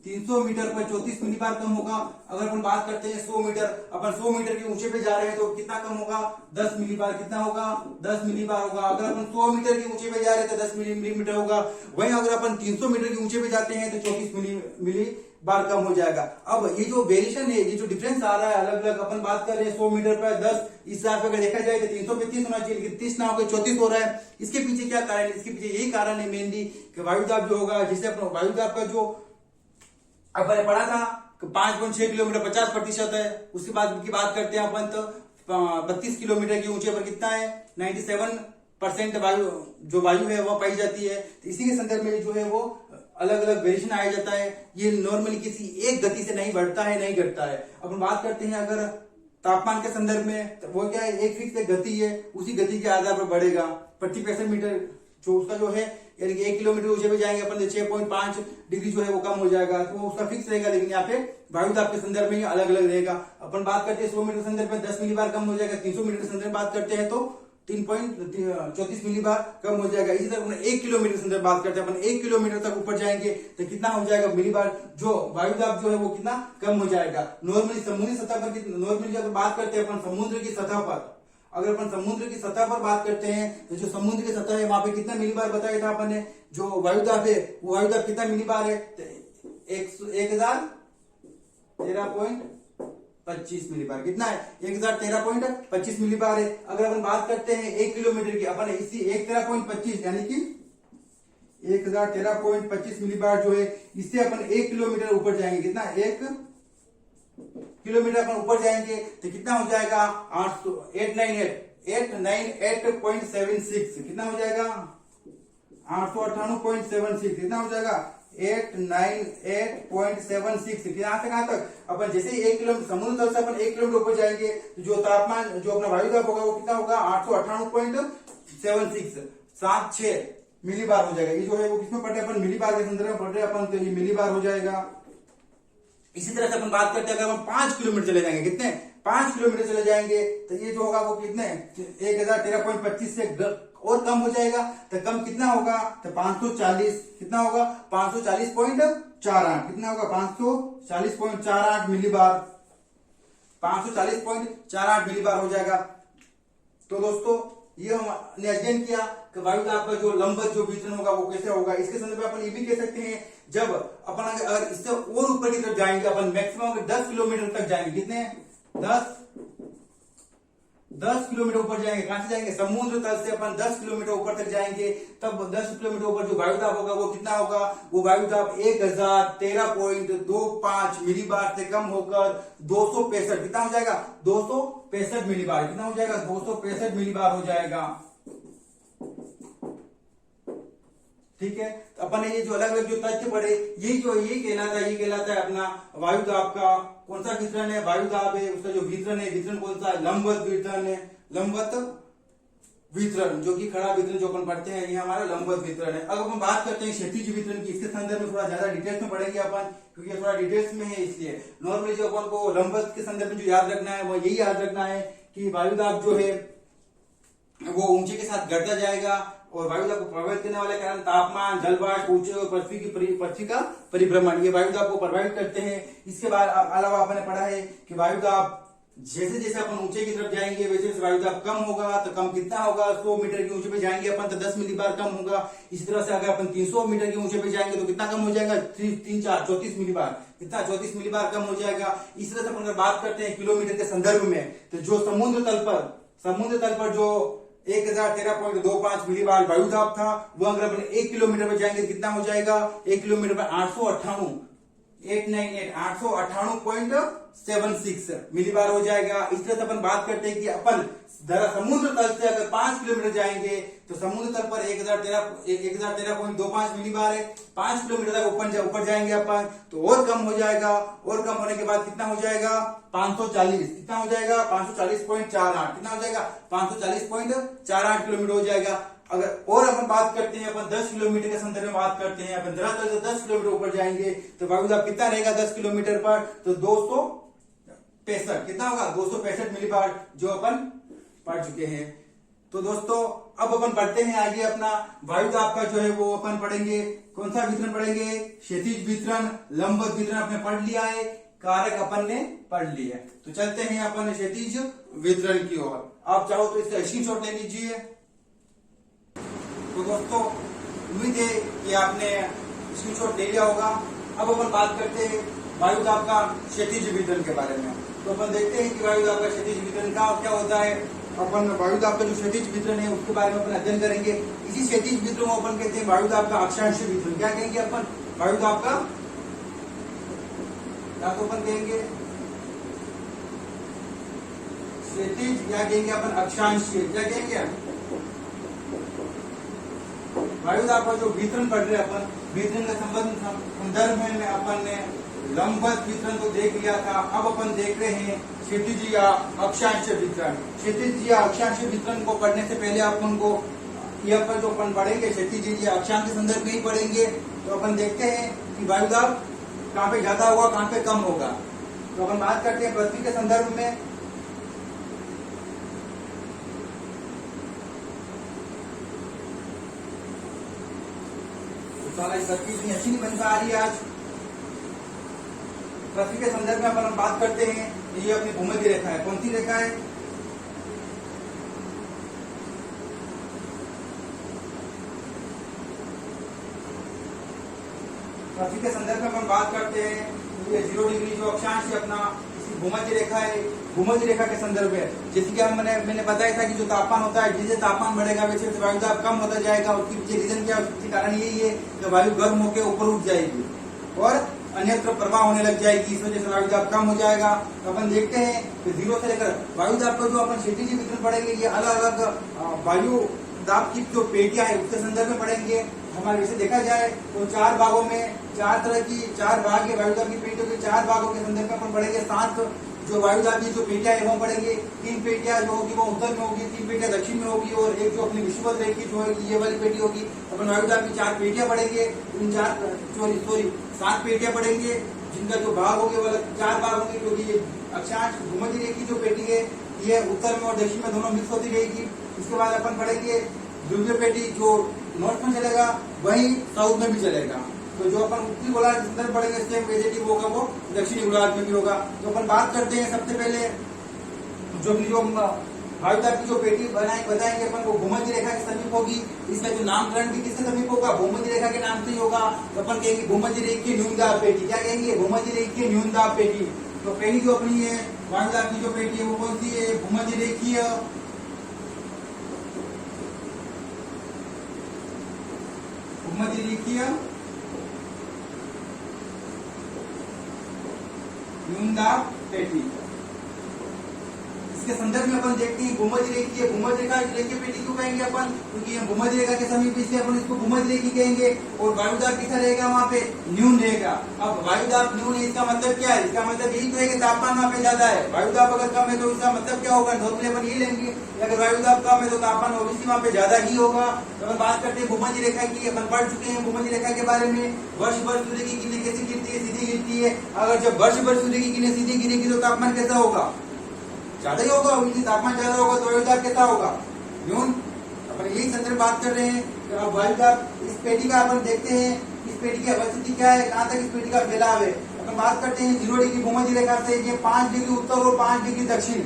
300 मीटर पर 34 मिलीबार कम होगा। अगर अपन बात करते हैं 100 मीटर, अपन 100 मीटर के ऊंचे पे जा रहे हैं तो कितना कम होगा, 10 मिलीबार। कितना होगा, 10 मिलीबार होगा। अगर अपन 100 मीटर के ऊंचे पे जा रहे हैं तो 10 मिलीमीटर होगा। वहीं अगर अपन 300 मीटर के ऊंचे पे जाते हैं तो 34 मिलीबार कम हो जाएगा। अब ये जो वेरिएशन है, ये जो डिफरेंस आ रहा है अलग अलग, अपन बात कर रहे हैं 100 मीटर पर 10, इस हिसाब से अगर देखा जाए तो 300 पे 30 होना चाहिए, लेकिन 30 ना होकर 34 हो रहा है। इसके पीछे क्या कारण है, इसके पीछे यही कारण है मेनली कि वायु दाब जो होगा, जिससे अपना वायु दाब का जो अब मैंने पढ़ा था कि 5.6 किलोमीटर 50% है। उसके बाद की बात करते हैं अपन तो 32 किलोमीटर के ऊंचे पर कितना है, 97% वायु है वह पाई जाती है। तो इसी के संदर्भ में जो है वो अलग अलग वेरिएशन आया जाता है। ये नॉर्मली किसी एक गति से नहीं बढ़ता है, नहीं घटता है। अपन बात करते हैं अगर तापमान के संदर्भ में, तो वो क्या है, एक फिक्स गति है, उसी गति के आधार पर बढ़ेगा। प्रति 65 मीटर जो उसका जो है, यानी कि 1 किलोमीटर ऊंचे पे जाएंगे अपन 6.5 डिग्री जो है वो कम हो जाएगा, तो वो उसका फिक्स रहेगा। लेकिन यहाँ पे वायु दाब के संदर्भ में अलग अलग रहेगा। अपन बात करते हैं 100 मीटर संदर्भ में 10 मिलीबार कम हो जाएगा। 300 मीटर संदर्भ में बात करते हैं तो 3.34 मिलीबार कम हो जाएगा। इसी तरह 1 किलोमीटर संदर्भ बात करते हैं अपन, 1 किलोमीटर तक ऊपर जाएंगे तो कितना हो जाएगा मिलीबार, जो वायु दाब जो है वो कितना कम हो जाएगा। नॉर्मली समुद्री सतह पर, नॉर्मली जब बात करते हैं अपन समुद्र की सतह पर, अगर अपन समुद्र की सतह पर बात करते हैं तो जो समुद्र की सतह है वहां पे कितना मिलीबार बताया था अपन ने, जो वायु दाब है वो वायु दाब कितना मिलीबार है, 1013.6 25 मिलीबार। कितना है? 1013.25 मिलीबार है। अगर अपन बात करते हैं 1 किलोमीटर की, अपन इसी 1013.25 यानी कि 1013.25 मिलीबार जो है, इससे अपन 1 किलोमीटर ऊपर जाएंगे। कितना? 1 किलोमीटर अपन ऊपर जाएंगे तो कितना हो जाएगा? 898.76। कितना हो जाएगा? 898.76। कितना हो जाएगा? 898.76। यहाँ से कहां तक? अपन जैसे ही 1 किलोमीटर समुद्र तल से अपन 1 किलोमीटर ऊपर जाएंगे तो जो तापमान, जो अपना वायु दाब होगा वो कितना होगा? 898.76, 76 मिलीबार हो जाएगा। ये जो है वो किसमें पढ़ रहे हैं अपन? मिलीबार के संदर्भ में पढ़ रहे हैं अपन, तो ये मिलीबार हो जाएगा। इसी तरह से अपन बात करते हैं, अगर हम 5 किलोमीटर चले जाएंगे, कितने? 5 किलोमीटर चले जाएंगे तो ये जो होगा वो कितने? 1013.25 से और कम हो जाएगा। तो कम कितना होगा? तो 540। कितना होगा? 540.48। कितना होगा? 540.48 मिलीबार। 540.48 मिलीबार हो जाएगा। तो दोस्तों ये हमने अध्ययन किया कि वायु दाब का जो लंबवत जो वितरण होगा वो कैसे होगा। इसके संदर्भ में अपन ये भी कह सकते हैं, जब अपन अगर इससे और ऊपर की तरफ जाएंगे, अपन मैक्सिमम 10 किलोमीटर तक जाएंगे। कितने? 10 किलोमीटर ऊपर जाएंगे। कहां से जाएंगे? समुद्र तल से अपन 10 किलोमीटर ऊपर तक जाएंगे। तब 10 किलोमीटर ऊपर जो वायु दाब होगा वो कितना होगा? वो वायु दाब 1013.25 मिलीबार से कम होकर 265, कितना हो जाएगा? 265 मिलीबार। कितना हो जाएगा? 265 मिलीबार हो जाएगा। ठीक है। तो अपन ने ये जो अलग अलग जो तथ्य पढ़े, ये कहलाता है अपना वायु दाब का कौन सा वितरण है? वायु दाब है, उसका जो वितरण है, वितरण कौन सा है? लंबवत वितरण है। लंबवत वितरण जो कि खड़ा वितरण जो अपन पढ़ते हैं, ये हमारा लंबवत वितरण है। अब अपन बात करते हैं क्षैतिज वितरण की। इसके संदर्भ में थोड़ा ज्यादा डिटेल्स में पढ़ेंगे अपन, क्योंकि थोड़ा डिटेल्स में है, इसलिए नॉर्मली जो अपन को लंबवत के संदर्भ में जो याद रखना है वो यही याद रखना है कि वायु दाब जो है वो ऊंचे के साथ घटता जाएगा, और वायु दाब को प्रभावित करने वाले कारण तापमान, जलवाष्प, ऊंचे और पृथ्वी का परिभ्रमण, ये वायु दाब को प्रभावित करते हैं। इसके बाद अलावा आपने पढ़ा है कि वायु दाब जैसे जैसे अपन ऊंचे की तरफ जाएंगे वैसे वैसे वायु दाब कम होगा। तो कम कितना होगा? 100 मीटर की ऊंचे पे जाएंगे अपन तो 10 मिलीबार कम होगा। इसी तरह से अगर अपन 300 मीटर के ऊंचे पे जाएंगे तो कितना कम हो जाएगा? 34 मिलीबार। कितना? 34 मिलीबार कम हो जाएगा। इस तरह से अपन अगर बात करते हैं किलोमीटर के संदर्भ में, तो जो समुद्र तल पर जो 1013.25 मिलीबार वायु दाब था, वो अगर अपन 1 किलोमीटर पर जाएंगे कितना हो जाएगा? 1 किलोमीटर पर 898.76 मिलीबार हो जाएगा। इस तरह से अपन बात करते हैं कि अपन समुद्र तल से अगर 5 किलोमीटर जाएंगे तो समुद्र तल पर 1013.25 मिलीबार है। 5 किलोमीटर तक ऊपर जाएंगे अपन तो और कम हो जाएगा, और कम होने के बाद कितना हो जाएगा? 540। कितना हो जाएगा? 540.48। कितना हो जाएगा? 540.48 किलोमीटर हो जाएगा। अगर और अपन बात करते हैं, अपन 10 किलोमीटर के संदर्भ में बात करते हैं, अपन धरातल से 10 किलोमीटर ऊपर जाएंगे तो वायु दाब कितना रहेगा 10 किलोमीटर पर? तो 265। कितना होगा? 265 मिलीबार, जो अपन पढ़ चुके हैं। तो दोस्तों अब अपन पढ़ते हैं आगे अपना वायु दाब का जो है वो अपन पढ़ेंगे। कौन सा वितरण पढ़ेंगे? क्षैतिज वितरण, लंबवत वितरण आपने पढ़ लिया है, कारक अपन ने पढ़ लिया है। तो चलते हैं अपन क्षैतिज वितरण की ओर। आप चाहो तो इसका स्क्रीनशॉट ले लीजिए। तो दोस्तों उम्मीद है कि आपने स्क्रीनशॉट ले लिया होगा। अब अपन बात करते हैं वायु दाब का क्षैतिज वितरण के बारे में। तो अपन देखते हैं कि वायु दाब का क्षैतिज वितरण का क्या होता है। अपन वायु दाब का जो क्षैतिज वितरण है उसके बारे में अपन अध्ययन करेंगे। इसी क्षैतिज वितरण को अपन कहते हैं वायु दाब का अक्षांश वितरण। क्या कहेंगे अपन? वायु दाब का, या तो अपन कहेंगे क्षैतिज, या कहेंगे अपन अक्षांश। क्या कहेंगे? वायु दाब का जो वितरण पढ़ रहे हैं अपन, वितरण का संदर्भ में अपन ने लंबवत वितरण को देख लिया था। अब अपन देख रहे हैं क्षैतिज या अक्षांश वितरण। क्षैतिज या अक्षांश वितरण को पढ़ने से पहले अपन को यह पर जो अपन पढ़ेंगे क्षैतिज या अक्षांश के संदर्भ में ही पढ़ेंगे। तो अपन देखते हैं कि वायु दाब कहाँ पे ज्यादा होगा, कहाँ पे कम होगा। तो अपन बात करते हैं पृथ्वी के संदर्भ में। साला इस पृथ्वी इतनी अच्छी नहीं बन पा रही है आज। पृथ्वी के संदर्भ में अपन बात करते हैं, ये अपनी भूमध्य रेखा है। कौन सी रेखा है? पृथ्वी के संदर्भ में अपन बात करते हैं, ये 0 डिग्री जो अक्षांश है अपना, इसी भूमध्य रेखा है, भूमध्य रेखा के संदर्भ में जैसे कि मैंने बताया था कि जो तापमान होता है, जैसे तापमान बढ़ेगा वैसे वैसे वायु दाब कम होता जाएगा। उसके पीछे रीजन क्या है? उसके कारण यही है कि वायु गर्म होकर ऊपर उठ जाएगी और अन्यत्र प्रवाह होने लग जाएगी, इस वजह से वायु दाब कम हो जाएगा। तो अपन देखते हैं कि 0 से लेकर वायु दाब को जो अपन क्षैतिज वितरण पढ़ेंगे, ये अलग अलग वायु दाब की जो पेटियां है उसके संदर्भ में पढ़ेंगे। हमारे वैसे देखा जाए तो 4 भागों में 4 तरह की 4 भाग है वायु दाब की पेटियों के। 4 भागों के संदर्भ में अपन पढ़ेंगे। 7 जो वायु दाब की जो पेटियां है वो पढ़ेंगे। 3 पेटियां जो होगी वो उत्तर में होगी, 3 पेटियां दक्षिण में होगी और एक जो अपनी विषुवत रेखी जो है ये वाली पेटी होगी। अपन वायु दाब की 4 पेटियां पढ़ेंगे। इन 7 पेटियां पढ़ेंगे जिनका जो भाग होंगे वो 4 भाग होंगे, क्योंकि अक्षांश भूमध्य रेखी जो पेटी है ये उत्तर में और दक्षिण में दोनों मिक्स होती रहेगी। इसके बाद अपन पढ़ेंगे ध्रुवीय पेटी जो नॉर्थ में चलेगा वही साउथ में भी चलेगा। तो जो अपन उत्तरी गोलार्ध के संदर्भ पढ़ेंगे सेम पॉजिटिव होगा वो दक्षिणी गोलार्ध में भी होगा। तो अपन बात करते हैं सबसे पहले जो वायु दाब की जो पेटी बताएंगे अपन वो भूमध्य रेखा के समीप होगी। इसका जो नामकरण भी किसके समीप होगा? भूमध्य रेखा के नाम से ही होगा। तो अपन कहेंगे भूमध्य रेखीय न्यून दाब पेटी। क्या कहेंगे? भूमध्य रेखीय न्यून दाब पेटी। तो पहली जो अपनी है वायु दाब की जो पेटी है वो कौन सी है? भूमध्य रेखीय न्यून दाब पेटी। इसके संदर्भ में अपन देखते हैं भूमध्य रेखीय पेटी क्यों कहेंगे अपन? क्योंकि भूमध्य रेखा के समीप इसलिए अपन इसको भूमध्य रेखी कहेंगे। और वायु दाब कितना रहेगा? वहाँ पे न्यून रहेगा। अब वायु दाब न्यून है, इसका मतलब क्या है? इसका मतलब यही तो है कि तापमान वहाँ पे ज्यादा है। वायु दाब अगर कम है तो इसका मतलब क्या होगा? नॉर्मली अपन ये लेंगे अगर वायु दाब कम है तो तापमान ऑब्वियसली वहाँ पे ज्यादा ही होगा। तो अपन बात करते हैं भूमध्य रेखा की। अपन पढ़ चुके हैं भूमध्य रेखा के बारे में। वर्ष भर सूर्य की किरणें कैसे गिरती है? सीधी गिरती है। अगर जब वर्ष भर सूर्य की किरणें सीधी गिरेगी तो तापमान कैसा होगा? ज्यादा ही होगा। तापमान ज्यादा होगा तो वायु दाब कैसा होगा? न्यून। अपन यही संदर्भ बात कर रहे हैं। तो अब वायु दाब इस पेटी का अपन देखते हैं इस पेटी की अवस्थिति क्या है, कहाँ तक इस पेटी का फैलाव है। अपन बात करते हैं 0 डिग्री भूमध्य रेखा से ये 5 डिग्री उत्तर और 5 डिग्री दक्षिण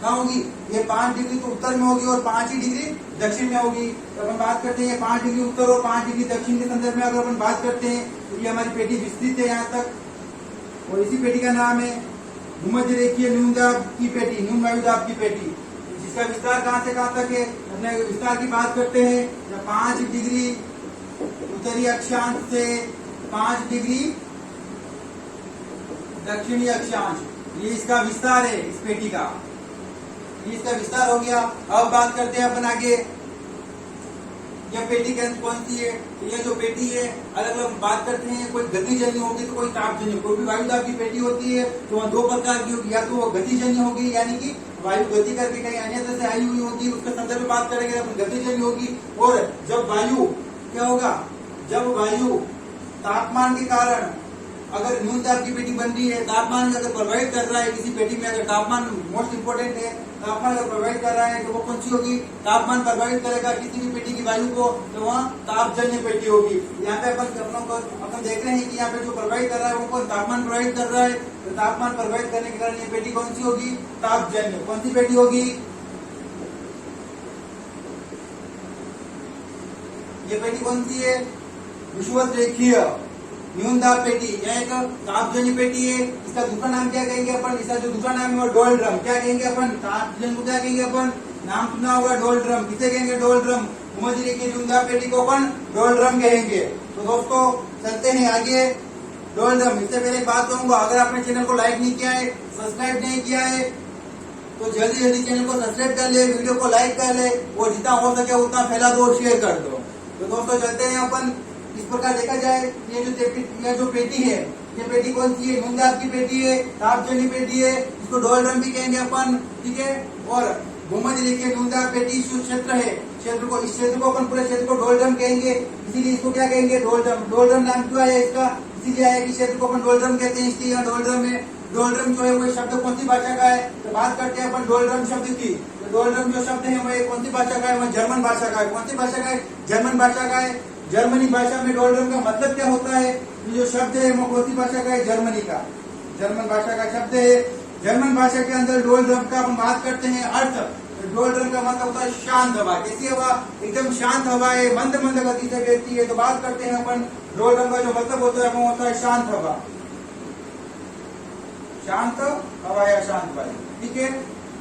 कहाँ होगी? ये 5 डिग्री तो उत्तर में होगी और 5 ही डिग्री दक्षिण में होगी। तो अपन बात करते हैं 5 डिग्री उत्तर और 5 डिग्री दक्षिण के संदर्भ में अगर अपन बात करते हैं तो ये हमारी पेटी विस्तृत है यहाँ तक। और इसी पेटी का नाम है भूमध्य रेखीय न्यून दाब की पेटी, न्यून वायु दाब की पेटी। जिसका विस्तार कहाँ से कहाँ तक है? अपने विस्तार की बात करते हैं 5 डिग्री उत्तरी अक्षांश से 5 डिग्री दक्षिणी अक्षांश, ये इसका विस्तार है इस पेटी का। ये इसका विस्तार हो गया। अब बात करते हैं अपन आगे यह पेटी कौन सी है? तो यह जो पेटी है अलग अलग बात करते हैं। कोई गतिजन्य होगी तो कोई तापजन्य। कोई भी वायु दाब की पेटी होती है तो वह 2 प्रकार की होगी। या तो वो गतिजन्य होगी यानी कि वायु गति करके कहीं अन्यत्र से आई हुई होगी, उसके संदर्भ में बात करेंगे तो गतिजन्य होगी। और जब वायु क्या होगा? जब वायु तापमान के कारण अगर न्यून दाब की पेटी बन रही है, तापमान अगर प्रभावित कर रहा है किसी पेटी में, अगर तापमान मोस्ट इंपोर्टेंट है, तापमान अगर प्रभावित कर रहा है तो वो कौन सी होगी? तापमान प्रभावित करेगा किसी भी पेटी की वायु को तो वहाँ तापजन्य पेटी होगी। यहाँ पे अपन देख रहे हैं कि यहाँ पे जो प्रभावित कर रहा है वो कौन? तापमान प्रभावित कर रहा है। तो तापमान प्रभावित करने के कारण ये पेटी कौन सी होगी? तापजन्य। कौन सी पेटी होगी? ये पेटी कौन सी है? विषुवत रेखीय न्यून दाब पेटी। यह एक तापजन्य पेटी है। इसका दूसरा नाम क्या कहेंगे अपन? इसका जो दूसरा नाम है वो डोल ड्रम। क्या कहेंगे अपन? तापजन्य को क्या कहेंगे अपन? नाम सुना होगा डोल ड्रम। किसे कहेंगे? डोल ड्रम। भूमध्य रेखीय न्यून दाब पेटी को अपन डोल ड्रम कहेंगे। तो दोस्तों चलते हैं आगे। डोल ड्रम। इससे पहले बात कहूंगा, अगर आपने चैनल को लाइक नहीं किया है, सब्सक्राइब नहीं किया है तो जल्दी जल्दी चैनल को सब्सक्राइब कर ले, वीडियो को लाइक कर ले और जितना हो सके उतना फैला दो, शेयर कर दो। तो दोस्तों चलते हैं अपन। इस प्रकार देखा जाए ये जो पेटी है, ये पेटी कौन सी है? न्यून दाब की पेटी है, तापजन्य पेटी है, इसको डोल ड्रम भी कहेंगे अपन। ठीक है। और भूमध्य रेखीय न्यून दाब पेटी जो क्षेत्र है, इस क्षेत्र को अपन पूरे क्षेत्र को डोल ड्रम कहेंगे। इसीलिए इसको क्या कहेंगे? डोल ड्रम। डोल ड्रम नाम क्यों आया इसका? इसीलिए आया कि क्षेत्र को अपन डोल ड्रम कहते हैं, इसलिए यहाँ डोल ड्रम है। डोल ड्रम जो है वो शब्द कौन सी भाषा का है? तो बात करते हैं अपन डोल ड्रम शब्द की। तो डोल ड्रम जो शब्द है वो कौन सी भाषा का है? वो जर्मन भाषा का है। कौन सी भाषा का है? जर्मन भाषा का है। जर्मनी भाषा में डोल ड्रम का मतलब क्या होता है? जो शब्द है वो कौन सी भाषा का है? जर्मनी का, जर्मन भाषा का शब्द है। जर्मन भाषा के अंदर डोल ड्रम का अपन बात करते हैं अर्थ। डोल ड्रम का मतलब होता है शांत हवा। कैसी हवा? एकदम शांत हवा है, मंद मंद गति से बहती है। तो बात करते हैं अपन डोल ड्रम का जो मतलब होता है वो होता है शांत हवा। शांत हवा या शांत वायु। ठीक है,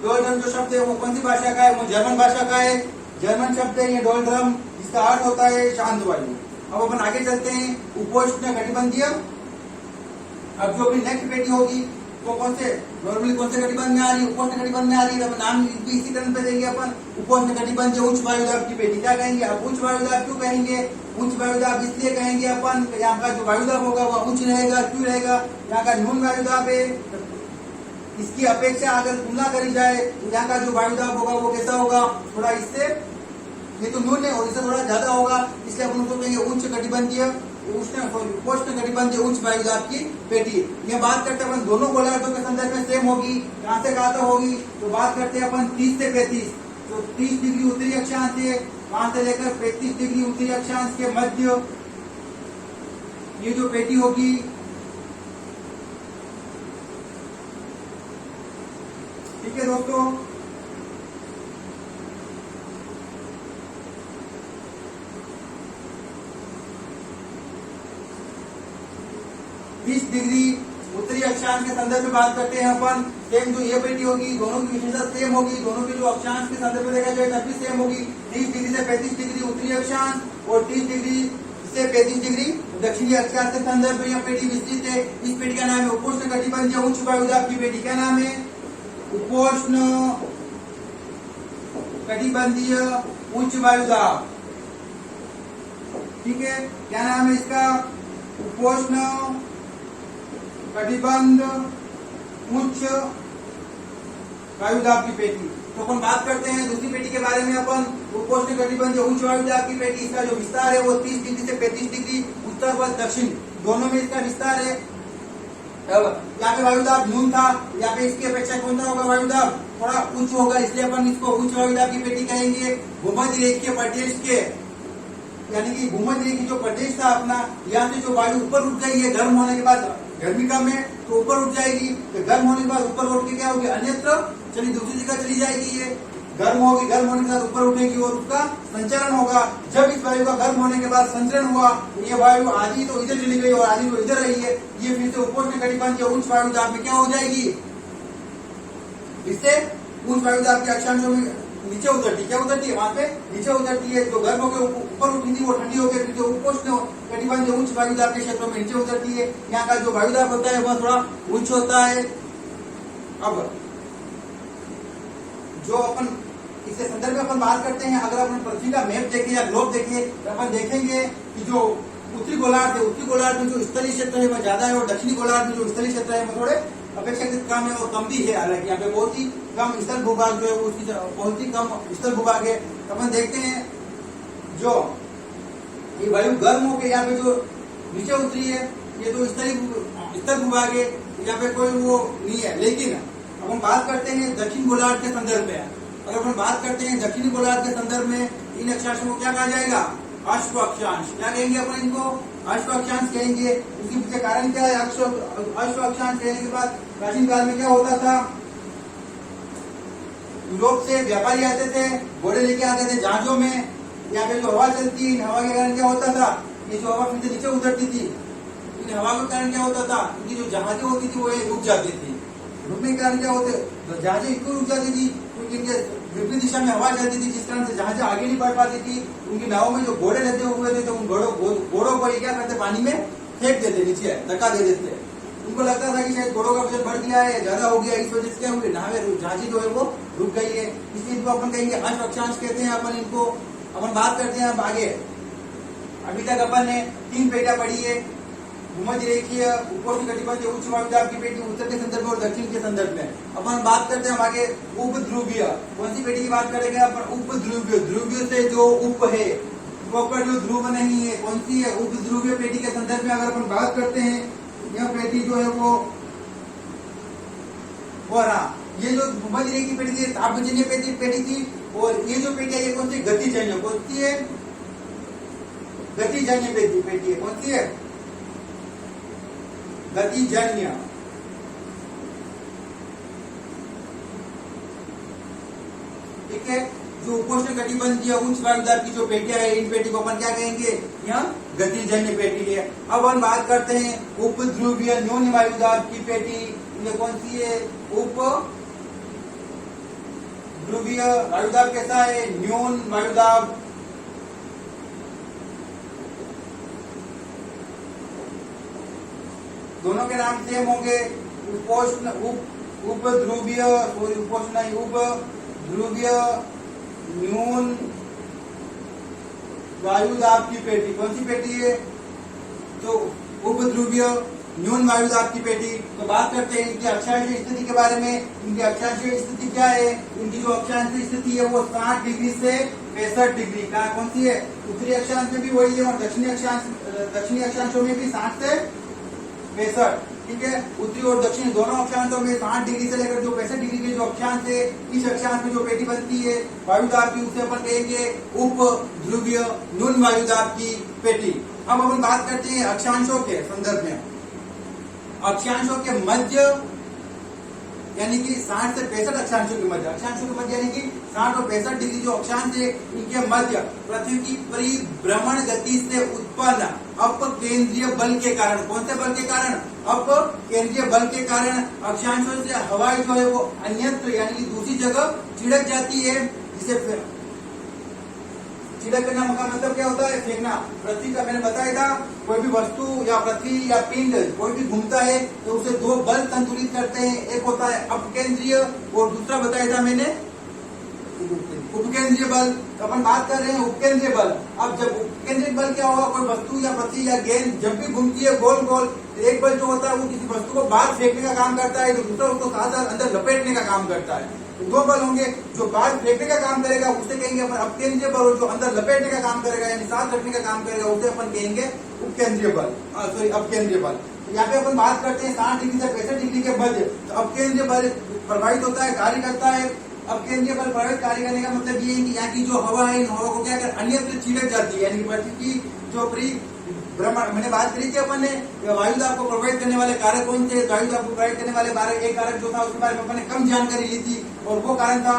डोलड्रम जो शब्द है वो कौन सी भाषा का है? वो जर्मन भाषा का है। जर्मन शब्द है ये डोलड्रम, इसका अर्थ होता है शांत वायु। अब अपन आगे चलते हैं, उपोष्ण कटिबंधीय। अब जो अपनी नेक्स्ट पेटी होगी तो कौन से नॉर्मली कौन से कटिबंध में आ रही है? उपोष्ण कटिबंध में आ रही है। नाम भी इसी तरह पे देंगे अपन, उपोष्ण कटिबंधीय उच्च वायुदाब की पेटी। क्या कहेंगे? अब उच्च वायुदाब क्यों कहेंगे? उच्च वायुदाब इसलिए कहेंगे अपन, यहाँ का जो वायुदाब होगा वह उच्च रहेगा। क्यों रहेगा? यहाँ का न्यून वायुदाब है, इसकी अपेक्षा अगर तुलना करी जाए तो यहाँ का जो वायुदाब होगा वो कैसा होगा? थोड़ा इससे, ये तो न्यून है और इससे थोड़ा ज्यादा होगा, इसलिए अपन उसको कहेंगे उच्च कटिबंधीय उपोष्ण कटिबंधीय उच्च वायुदाब की पेटी। ये बात करते हैं अपन दोनों गोलार्धों के संदर्भ में सेम होगी। कहां से कहां तक होगी? तो बात करते हैं अपन 30 से 35, तो 30 डिग्री उत्तरी अक्षांश है, वहां से लेकर 35 डिग्री उत्तरी अक्षांश के मध्य ये जो पेटी होगी, ठीक है दोस्तों। डिग्री उत्तरी अक्षांश के संदर्भ में बात करते हैं अपन। सेम जो ये पेटी होगी, दोनों की विशेषता सेम होगी, दोनों के जो अक्षांश के संदर्भ में देखा जाए तब भी सेम होगी। 30 डिग्री से 35 डिग्री उत्तरी अक्षांश और 30 डिग्री से 35 डिग्री दक्षिणी अक्षांश के संदर्भ में यह पेटी विस्तृत है। इस पेटी का नाम है उपोष्ण कटिबंधीय उच्च वायुदाब की पेटी। क्या नाम है? उपोष्ण कटिबंधीय उच्च वायुदाब। ठीक है, क्या नाम है इसका? उपोष्ण कटिबंध उच्च वायुदाब की पेटी। तो अपन बात करते हैं दूसरी पेटी के बारे में। अपन उपोष्ण कटिबंधीय उच्च वायुदाब की पेटी, इसका जो विस्तार है वो 30 डिग्री से 35 डिग्री उत्तर व दक्षिण दोनों में इसका विस्तार है। यहाँ पे वायुदाब न्यून था, यहाँ पे इसकी अपेक्षा कौन सा होगा? वायुदाब थोड़ा उच्च होगा, इसलिए अपन इसको उच्च वायुदाब की पेटी कहेंगे। भूमध्य रेखीय प्रदेश के, यानी कि भूमध्य रेखीय जो प्रदेश था अपना, यहाँ से जो वायु ऊपर उठ गई है गर्म होने के बाद, गर्मी कम है तो ऊपर उठ जाएगी, तो गर्म होने के बाद ऊपर उठ के क्या होगी? अन्यत्र चली दूसरी जगह चली जाएगी। ये गर्म होगी, गर्म होने के बाद ऊपर उठेगी और उसका संचरण होगा। जब इस वायु का गर्म होने के बाद संचरण हुआ, ये वायु आधी तो इधर चली गई और आधी तो इधर रही है, ये फिर से उपोष्ण कटिबंधीय उच्च वायुदाब में क्या हो जाएगी? इससे उच्च वायुदाब के अक्षांशों में नीचे उतरती। क्या उतरती है? वहां पे नीचे उतरती है। जो गर्म होकर ऊपर उठी थी वो ठंडी होकर फिर जो उपोष्ण कटिबंधीय उच्च वायुदाब के क्षेत्रों में नीचे उतरती है। यहाँ का जो वायुदाब होता है वह थोड़ा उच्च होता है। अब जो अपन इसके संदर्भ में अपन बात करते हैं, अगर अपन पृथ्वी का मैप देखें या ग्लोब देखें तो अपन देखेंगे कि जो उत्तरी गोलार्ध है, उत्तरी गोलार्ध में जो स्थलीय क्षेत्र है वह ज्यादा है और दक्षिणी गोलार्ध में जो स्थलीय क्षेत्र है वह थोड़े अपेक्षाकृत कम है और कम भी है। हालांकि यहाँ पे बहुत ही कम स्थल भूभाग जो है उसकी बहुत ही कम स्थल भूभाग है। अपन देखते हैं जो ये वायु गर्म होकर यहाँ पे जो नीचे उतरी है, ये तो स्थल भूभाग है, यहाँ पे कोई वो नहीं है। लेकिन अब हम बात करते हैं दक्षिण गोलार्ध के संदर्भ में। अगर हम बात करते हैं दक्षिणी गोलार्ध के संदर्भ में, इन अक्षांशों को क्या कहा जाएगा? अश्व अक्षांश। क्या कहेंगे अपन इनको? अश्व अक्षांश कहेंगे। उसके पीछे कारण क्या है? अश्व अक्षांश कहने के बाद प्राचीन काल में क्या होता था? यूरोप से व्यापारी आते थे, घोड़े लेके आते थे जहाजों में। यहाँ पे जो हवा चलती है, हवा के कारण क्या होता था? ये जो हवा फिर से नीचे उतरती थी, इन हवा के कारण क्या होता था? इनकी जो जहाजें होती थी वो रुक जाती थी। रुकने के कारण क्या होते? तो जहाजें क्यों रुक जाती थी? क्योंकि इनके विपरीत दिशा में हवा चलती थी, जिस कारण से जहाजें आगे नहीं बढ़ पाती थी। उनकी नावों में जो घोड़े लगे हुए थे तो उन घोड़ों को ये क्या करते? पानी में फेंक देते, नीचे धक्का दे देते। उनको लगता था कि शायद घोड़ों का वजन बढ़ गया है, ज्यादा हो गया, इस वजह से क्या हुई? नावें जहाजें जो है वो रुक गई है। इसलिए इनको अपन कहेंगे अश्व अक्षांश कहते हैं अपन इनको। अपन बात करते हैं अब आगे। अभी तक अपन ने 3 पेटियां पढ़ी है, भूमध्य रेखीय, उपोष्ण कटिबंधीय उच्च वायुदाब की पेटी उत्तर के संदर्भ में और दक्षिण के संदर्भ में। अपन बात करते हैं आगे उपध्रुवीय। कौन सी पेटी की बात करेंगे अपन? उपध्रुवीय। ध्रुवीय से जो उप है, प्रॉपर जो ध्रुव नहीं है, कौन सी है? उपध्रुवीय पेटी के संदर्भ में अगर अपन बात करते हैं, यह पेटी जो है वो और हाँ, ये जो भूमध्य रेखीय की पेटी थी तापजन्य पेटी थी, और ये जो पेटी है ये कौन सी? गतिजन्य। कौन सी है? गतिजन्य पेटी है। कौन सी है? गतिजन्य। ठीक है, जो उपोष्ण कटिबंधीय उच्च वायुदाब की जो पेटियां है, इन पेटी को अपन क्या कहेंगे? यह गतिजन्य पेटी है। अब हम बात करते हैं उपध्रुवीय न्यून वायुदाब की पेटी। ये कौन सी है? उप ध्रुवीय वायुदाब कैसा है? न्यून वायुदाब। दोनों के नाम सेम होंगे। उपोष्ण उप ध्रुवीय, सॉरी उपोष्ण नहीं, उप ध्रुवीय न्यून वायुदाब की पेटी। कौन सी पेटी है? तो उप ध्रुवीय न्यून वायुदाब की पेटी। तो बात करते हैं इनकी अक्षांशीय स्थिति के बारे में। इनकी अक्षांशीय स्थिति क्या है? इनकी जो अक्षांशीय स्थिति है वो 60 डिग्री से 65 डिग्री का। कौन सी है? उत्तरी अक्षांश में भी वही है और दक्षिणी अक्षांशों में भी 60 से 65। ठीक है, उत्तरी और दक्षिण दोनों अक्षांशों में 60 डिग्री से लेकर जो 65 डिग्री के जो अक्षांश है, इस अक्षांश में जो पेटी बनती है वायुदाब की, उसे अपन कहेंगे उप ध्रुवीय न्यून वायुदाब की पेटी। अब अपन बात करते हैं अक्षांशों के संदर्भ में। अक्षांशों के मध्य यानी कि 60 से 65 अक्षांशों के मध्य, अक्षांशों के मध्य यानी कि 60 और 65 डिग्री जो अक्षांश है, इनके मध्य पृथ्वी की परिभ्रमण गति से उत्पन्न अपकेंद्रीय बल के कारण, कौन से बल के कारण? अपकेंद्रीय बल के कारण अक्षांशों से हवा जो है वो अन्यत्र यानी कि दूसरी जगह छिड़क जाती है। जिसे छिड़क करना का मतलब क्या होता है? फेंकना। पृथ्वी का मैंने बताया था, कोई भी वस्तु या पृथ्वी या पिंड कोई भी घूमता है तो उसे दो बल संतुलित करते हैं। एक होता है अपकेंद्रीय और दूसरा बताया था मैंने उपकेंद्रीय बल। तो अपन बात कर रहे हैं उपकेंद्रीय बल। अब जब उपकेंद्रीय बल क्या होगा? कोई वस्तु या पृथ्वी या गेंद जब भी घूमती है गोल गोल, तो एक बल जो होता है वो किसी वस्तु को बाहर फेंकने का काम करता है, तो दूसरा उसको साथ साथ अंदर लपेटने का काम करता है। तो दो बल होंगे। जो बाहर फेंकने का काम करेगा उसे कहेंगे अपन अपकेंद्रीय बल, और जो अंदर लपेटने का काम करेगा यानी साथ रखने का काम करेगा उसे अपन कहेंगे उपकेंद्रीय बल, सॉरी अपकेंद्रीय बल। यहाँ पे अपन बात करते हैं 60 डिग्री से 65 डिग्री के मध्य। तो अपकेंद्रीय बल प्रभावित होता है, कार्य करता है। अपकेंद्रीय बल प्रभावित कार्य करने का मतलब ये है कि यहाँ की जो हवा है, इन हवा को क्या कर अन्यत्र छिड़क जाती है, यानी कि पृथ्वी की जो भ्रमण, मैंने बात करी थी अपन ने वायुदाब को प्रभावित करने वाले कारक कौन थे? वायुदाब को प्रभावित करने वाले एक कारक जो था उसके बारे में अपन ने कम जानकारी ली थी, और वो कारण था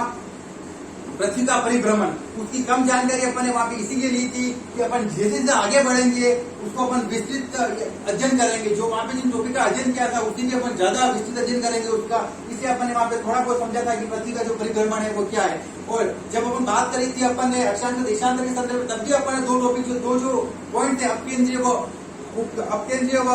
पृथ्वी का परिभ्रमण। उसकी कम जानकारी अपन ने वहां पे इसीलिए ली थी कि अपन जैसे जैसे आगे बढ़ेंगे उसको अपन विस्तृत अध्ययन करेंगे। जो वहां पे जिन टॉपिक का अध्ययन किया था उसके लिए अपन ज्यादा विस्तृत अध्ययन करेंगे उसका, इसलिए अपन ने वहां पे थोड़ा बहुत समझा था कि पृथ्वी का जो परिभ्रमण है वो क्या है। और जब अपन बात करी थी अपन ने अक्षांश देशांतर के संदर्भ में, तब भी अपन ने दो टॉपिक जो पॉइंट थे अपकेंद्रीय व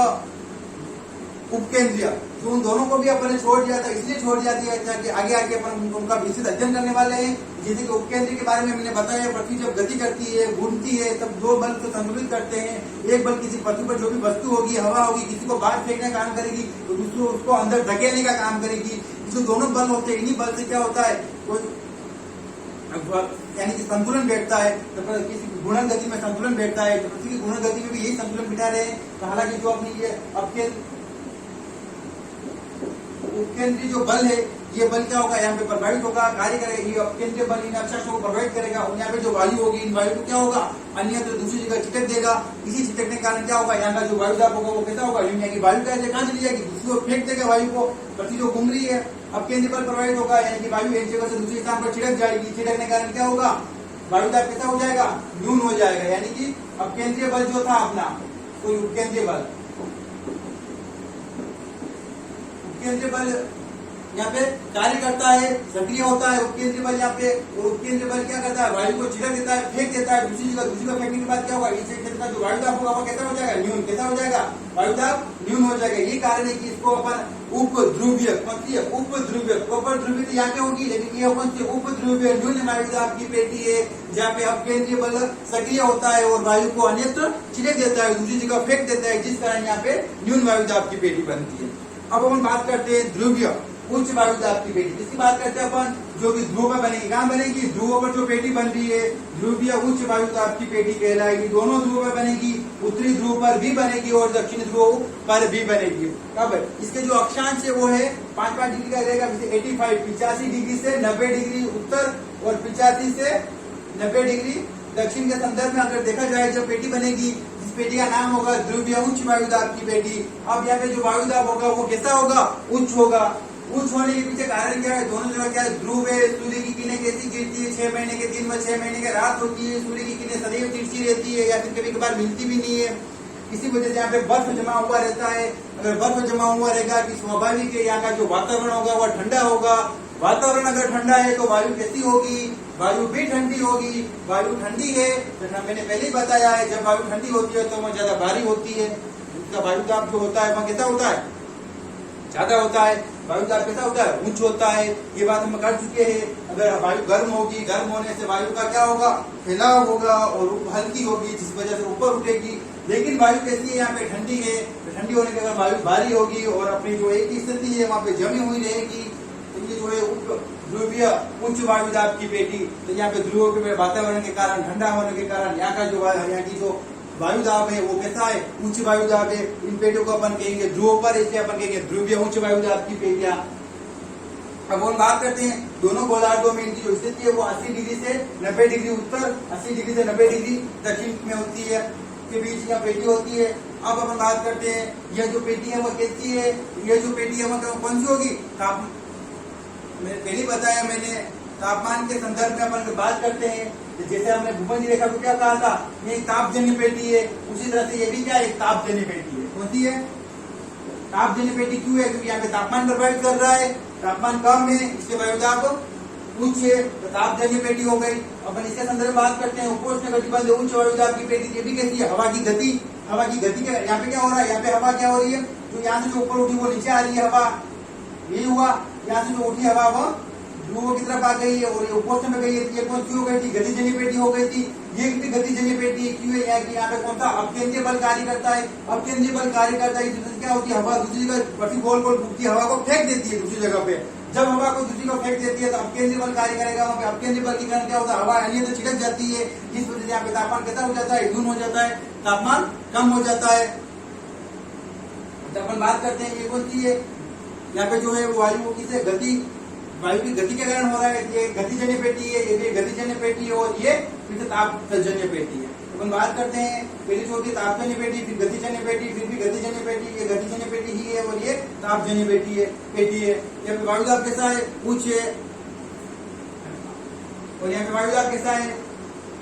उपकेंद्रीय, तो उन दोनों को भी अपन ने छोड़ दिया था। इसलिए छोड़ दिया था कि आगे आगे अपन उनका विस्तृत अध्ययन करने वाले हैं। जैसे कि उपकेंद्रीय के बारे में मैंने बताया, पृथ्वी जब गति करती है, घूमती है, तब दो बल को संतुलित करते हैं। एक बल किसी पृथ्वी पर जो भी वस्तु होगी, हवा होगी, किसी को बाहर फेंकने का काम करेगी, तो दूसरों उसको अंदर धकेलने का काम करेगी। जो दोनों बल होते हैं, इन्हीं बल से क्या होता है, यानी कि संतुलन बैठता है। तो किसी गुणन गति में संतुलन बैठता है, तो पृथ्वी की गुणन गति में भी यही संतुलन बिठा रहे हैं। तो हालांकि जो अपनी ये उपकेंद्रीय जो बल है, ये बल क्या होगा? यहाँ पे प्रभावित होगा, कार्य करेगा। ये अपकेंद्रीय बल इन अक्षांशों को प्रभावित करेगा, और यहाँ पे जो वायु होगी, इन वायु को क्या होगा? अन्यत्र दूसरी जगह छिटक देगा। इसी छिटकने के कारण क्या होगा? यहाँ का जो वायुदाब होगा वो कैसा होगा? यानी कि वायु कहाँ चली जाएगी? दूसरी ओर फेंक देगा वायु को। पृथ्वी जो घूम रही है, अपकेंद्रीय बल प्रभावित होगा, यानी कि वायु एक जगह से दूसरी स्थान पर छिटक जाएगी। छिटकने के कारण क्या होगा? वायुदाब कैसा हो जाएगा? न्यून हो जाएगा। यानी कि अपकेंद्रीय बल जो था अपना, तो उपकेंद्रीय बल, उपकेंद्रीय बल यहाँ पे कार्य करता है, सक्रिय होता है उपकेंद्रीय बल यहाँ पे। और उपकेंद्रीय बल क्या करता है? वायु को छिड़क देता है, फेंक देता है दूसरी जगह फेंकने के बाद क्या होगा? इस क्षेत्र का जो वायुदाब होगा वो कैसा हो जाएगा? न्यून। कैसा हो जाएगा? वायुदाब न्यून हो जाएगा। ये कारण है कि इसको अपन उप ध्रुवीय, उप ध्रुवीय, प्रॉपर ध्रुवीय तो यहाँ पे होगी, लेकिन ये अपन से उप ध्रुवीय न्यून वायुदाब की पेटी है, जहाँ पे अपकेंद्रीय बल सक्रिय होता है और वायु को अन्यत्र छिड़क देता है, दूसरी जगह फेंक देता है, जिस कारण यहाँ पे न्यून वायुदाब की पेटी बनती है। अब अपन बात करते हैं ध्रुवीय उच्च वायुदाब की पेटी। जिसकी बात करते हैं अपन, जो कि ध्रुव पर बनेगी। कहाँ बनेगी? ध्रुवों पर जो पेटी बन रही है, ध्रुवीय उच्च वायुदाब की पेटी कहलाएगी। दोनों ध्रुव पर बनेगी, उत्तरी ध्रुव पर भी बनेगी और दक्षिणी ध्रुव पर भी बनेगी। कब? इसके जो अक्षांश है वो है 5-5 डिग्री का रहेगा। 85 डिग्री से 90 डिग्री उत्तर और 85 से 90 डिग्री दक्षिण के संदर्भ में अगर देखा जाए, जो पेटी बनेगी, इस पेटी का नाम होगा ध्रुवीय उच्च वायुदाब की पेटी। अब यहाँ पे जो वायुदाब होगा वो कैसा होगा? उच्च होगा। उच्च होने के पीछे कारण क्या है? दोनों जगह क्या है? ध्रुव है, सूर्य की किरणें कैसी गिरती है? 6 महीने के दिन में 6 महीने की रात होती है। सूर्य की किरणें सदैव तिरछी रहती है या फिर कभी कभार मिलती भी नहीं है। इसी वजह से यहाँ पे बर्फ जमा हुआ रहता है। अगर बर्फ जमा हुआ रहेगा कि स्वाभाविक है यहाँ का जो वातावरण होगा वह ठंडा होगा। वातावरण अगर ठंडा है तो वायु कैसी होगी, वायु भी ठंडी होगी। वायु ठंडी है तो मैंने पहले ही बताया है, जब वायु ठंडी होती है तो वह ज्यादा भारी होती है, उसका वायु दाब जो होता है वह कैसा होता है, ज्यादा होता है। वायु दाब कैसा होता है, उच्च होता है। ये बात हम कर चुके हैं। अगर वायु गर्म होगी, गर्म होने से वायु का क्या होगा, फैलाव होगा और हल्की होगी, जिस वजह से ऊपर उठेगी। लेकिन वायु कैसी है, यहाँ पे ठंडी है, तो ठंडी होने के अगर वायु भारी होगी और अपनी जो एक स्थिति है वहाँ पे जमी हुई रहेगी, तो ये जो है ध्रुवीय उच्च वायु दाब की पेटी। तो यहाँ पे ध्रुवों के वातावरण के कारण, ठंडा होने के कारण यहाँ का जो यहाँ की जो वायु दाब है वो कैसा है, उच्च वायु दाब है। इन पेटियों को अपन कहेंगे ध्रुवों पर, इसलिए अपन कहेंगे ध्रुवीय उच्च वायु दाब की पेटियां। अब हम बात करते हैं दोनों गोलार्धों में इनकी जो स्थिति है वो 80 डिग्री से 90 डिग्री उत्तर, 80 डिग्री से 90 डिग्री दक्षिण में होती है, के बीच यहाँ पेटी होती है। अब अपन बात करते हैं यह जो पेटी है वो कैसी है, यह जो पेटी है वो कौन सी होगी, मैंने पहले बताया, मैंने तापमान के संदर्भ में अपन बात करते हैं। जैसे हमने भूमध्य रेखा को क्या कहा था, ये एक तापजन्य पेटी है, उसी तरह से ये भी क्या एक तापजन्य पेटी है। कौन सी है, तापजन्य पेटी। क्यों है, क्योंकि यहाँ पे तापमान प्रभावित कर रहा है, तापमान कम है इसके वायु दाब उच्च है, तो तापजन्य पेटी हो गई। अपन इसके संदर्भ में बात करते हैं उपोष्ण कटिबंध उच्च वायु दाब की पेटी। ये भी कैसी है, हवा की गति, हवा की गति के यहाँ पे क्या हो रहा है, यहाँ पे हवा क्या हो रही है, जो यहाँ से जो ऊपर उठी वो नीचे आ रही है हवा, ये हुआ। यहाँ से जो उठी हवा वो ध्रुवों की तरफ आ गई है और ये उपोष्ण में गई है। ये कौन सी हो गई थी, गतिजन्य पेटी हो गई थी। ये भी गतिजन्य पेटी है। क्यों है, यहाँ पे कौन सा अपकेंद्रीय बल कार्य करता है, अपकेंद्रीय बल कार्य करता है। क्या होती है, हवा दूसरी जगह गोल गोल घूमती है, हवा को फेंक देती है दूसरी जगह पे। जब हवा को दूसरी को फेंक देती है तो अपकेंद्रीय बल कार्य करेगा, वहाँ पे अपकेंद्रीय बल के कारण क्या होता है, हवा अन्यत्र छिटक जाती है, जिस वजह से यहाँ पे तापमान कैसा हो जाता है, न्यून हो जाता है, तापमान कम हो जाता है। जब अपन बात करते हैं ये कौन सी है, यहाँ पे जो है वो वायु की से गति, वायु की गति के कारण हो रहा है। ये गतिजन्य पेटी है, ये भी गतिजन्य पेटी है और ये फिर तापजन्य पेटी है। तो अपन बात करते हैं पहली जो होती है तापजन्य पेटी, फिर गतिजन्य पेटी, फिर भी गतिजन्य पेटी। ये गतिजन्य पेटी ही है और ये तापजन्य पेटी है। यहाँ पे वायु दाब कैसा है, उच्च है, और यहाँ पे वायु दाब कैसा है,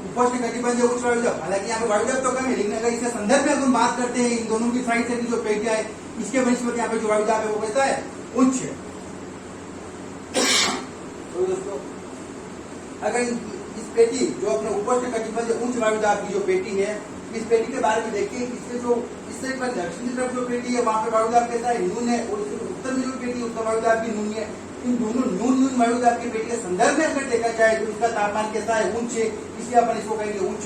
उपोष्ण कटिबंध उच्च वायु दाब। हालांकि यहाँ पे वायु दाब तो कम है, लेकिन अगर इसके संदर्भ में हम बात करते हैं इन दोनों की साइड से जो पेटियां है इसके वनस्पति, यहाँ पे जो वायु दाब है वो कैसा है, उच्च है। तो दोस्तों अगर इस पेटी जो अपने उपोष्ण कटिबंध उच्च वायु दाब की जो पेटी है, इस पेटी के बारे में देखिए, इससे जो इससे दक्षिणी तरफ जो पेटी है वहाँ पे वायु दाब कैसा है, न्यून है, और उत्तर में जो पेटी है उसका वायु दाब भी न्यून है। इन दोनों न्यून वायु दाब की पेटी के संदर्भ में अगर देखा जाए तो उसका तापमान कैसा है, उच्च है, इसलिए अपन इसको कहेंगे उच्च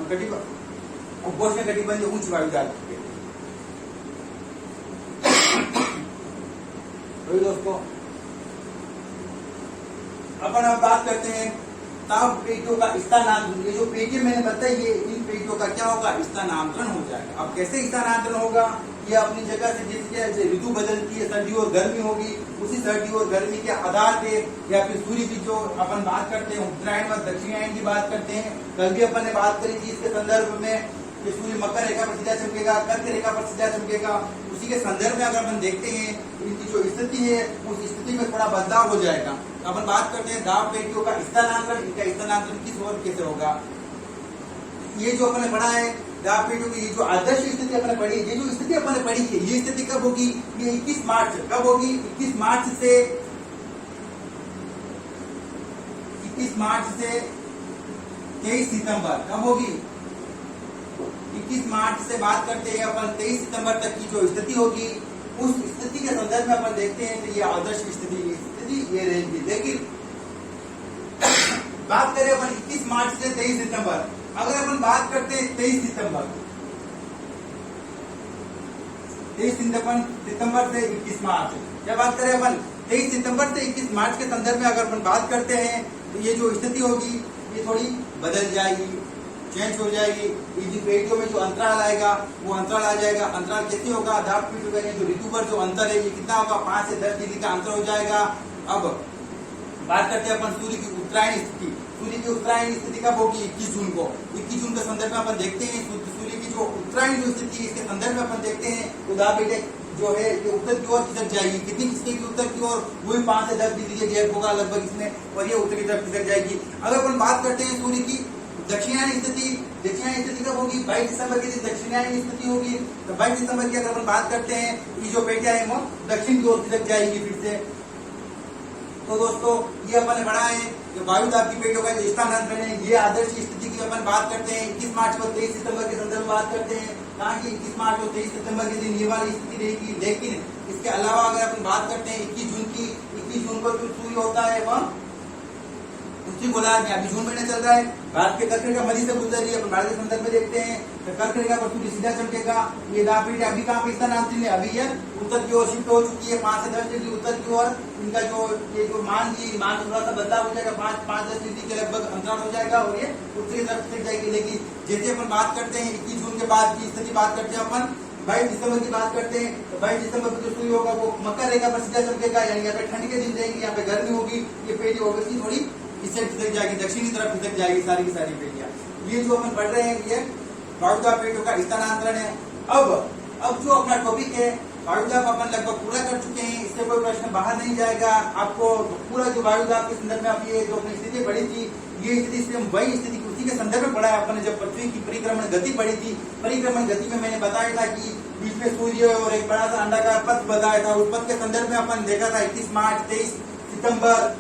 कटिबंध उपोष्ण कटिबंध उच्च वायु दाब की पेटी। तो दोस्तों अपन अब बात करते हैं ताप पेटियों का स्थानांतरण। ये जो पेटी मैंने बताई है, इन पेटियों का क्या होगा, स्थानांतरण हो जाएगा। अब कैसे स्थानांतरण होगा, ये अपनी जगह से जैसे ऋतु बदलती है, सर्दी और गर्मी होगी, उसी सर्दी और गर्मी के आधार पे या फिर सूर्य की जो अपन बात करते हैं उत्तरायण व दक्षिणायन की बात करते हैं, कल भी अपन ने बात करी थी इसके संदर्भ में कि सूर्य मकर रेखा पर सीधा चमकेगा, कर्क रेखा पर सीधा चमकेगा। उसी के संदर्भ में अगर अपन देखते हैं इनकी जो स्थिति है उस स्थिति में थोड़ा बदलाव हो जाएगा। तो अपन बात करते हैं दाब पेटियों का स्थानांतरण। इनका स्थानांतरण किस ओर कैसे होगा, ये जो अपन ने पढ़ा है दाब पेटियों की, ये जो आदर्श स्थिति अपन पढ़ी, ये जो स्थिति अपन ने पढ़ी है, ये स्थिति कब होगी, ये 21 मार्च कब होगी, 21 मार्च से 23 सितंबर कब होगी, 21 मार्च से बात करते हैं अपन 23 सितंबर तक की जो स्थिति होगी, उस स्थिति के संदर्भ में अपन देखते हैं तो ये आदर्श स्थिति ये रहेगी। लेकिन बात करें अपन 21 मार्च से 23 सितंबर, अगर अपन बात करते हैं 23 सितंबर से 21 मार्च, क्या बात करें अपन 23 सितंबर से 21 मार्च के संदर्भ में अगर अपन बात करते हैं तो ये जो स्थिति होगी ये थोड़ी बदल जाएगी, चेंज हो जाएगी। ये पेटियों में जो अंतराल आएगा वो अंतराल आ जाएगा। अंतराल कैसे होगा, दाब पेटियों का जो ऋतु पर जो अंतर है ये कितना होगा, 5 से 10 डिग्री का अंतर हो जाएगा। अब बात करते हैं अपन सूर्य की उत्तरायण स्थिति। सूर्य की उत्तरायण स्थिति कब होगी, 21 जून को। 21 जून के संदर्भ में अपन देखते हैं सूर्य की जो उत्तरायण जो स्थिति है इसके संदर्भ में अपन देखते हैं तो दाब पेटी जो है ये उत्तर की ओर खिसक जाएगी। कितनी खिसकेगी उत्तर की ओर, वही 5 से 10 डिग्री गैप होगा लगभग इसमें, और ये उत्तर की तरफ खिसक जाएगी। अगर अपन बात करते हैं सूर्य की दक्षिणायन स्थिति कब होगी? 22 दिसंबर के दिन दक्षिणायन स्थिति होगी। तो 22 दिसंबर की अगर अपन बात करते हैं, ये जो पेटियां है वो दक्षिण की ओर खिसक जाएगी फिर से। तो दोस्तों ये अपन ने पढ़ा है कि वायु दाब की पेटियों का जो स्थानांतरण है, ये आदर्श स्थिति की अपन बात करते हैं। 21 मार्च और 23 सितंबर के संदर्भ में बात करते हैं, कहा कि 21 मार्च और 23 सितंबर के दिन ये वाली स्थिति रहेगी। लेकिन इसके अलावा अगर अपन बात करते हैं 21 जून को जो सूर्य होता है वह उत्तरी गोलार्ध में, अभी जून महीना चल रहा है, भारत के कर्क रेखा मध्य से गुजर रही है। अपन भारत के संदर्भ में देखते हैं तो कर्क रेखा पर सूर्य सीधा चमकेगा। ये दाब पेटी अभी कहाँ पे स्थानांतरित है? अभी यह उत्तर की ओर शिफ्ट हो चुकी है, 5 से 10 डिग्री उत्तर की ओर। इनका जो मान थोड़ा सा बदलाव हो जाएगा, 5-10 डिग्री के लगभग अंतराल हो जाएगा और ये उत्तरी तरफ से जाएगी। लेकिन जैसे अपन बात करते हैं 21 जून के बाद की स्थिति बात करते हैं, अपन 22 दिसंबर की बात करते हैं, तो 22 दिसंबर को जो सूर्य होगा वो मकर रेखा पर सीधा चमकेगा। यानी यहाँ पे ठंड के दिन रहेंगे, यहाँ पे गर्मी होगी। ये पेटी ऑब्वियसली थोड़ी इस साइड खिसक जाएगी, दक्षिणी तरफ खिसक जाएगी सारी की सारी पेटियां। ये जो अपन पढ़ रहे हैं ये वायु दाब पेटियों का स्थानांतरण है। अब जो अपना टॉपिक है वायु दाब अपन लगभग पूरा कर चुके हैं, इससे कोई प्रश्न बाहर नहीं जाएगा। आपको पूरा जो वायु दाब के संदर्भ में आप ये जो अपनी स्थिति पढ़ी थी, ये स्थिति से वही स्थिति उसी के संदर्भ में पढ़ा है। अपन ने जब पृथ्वी की परिक्रमण गति पढ़ी थी, परिक्रमण गति में मैंने बताया था कि बीच में सूर्य और एक बड़ा सा अंडाकार पथ बताया था। उस पथ के संदर्भ में अपन देखा था 21 मार्च 23 सितंबर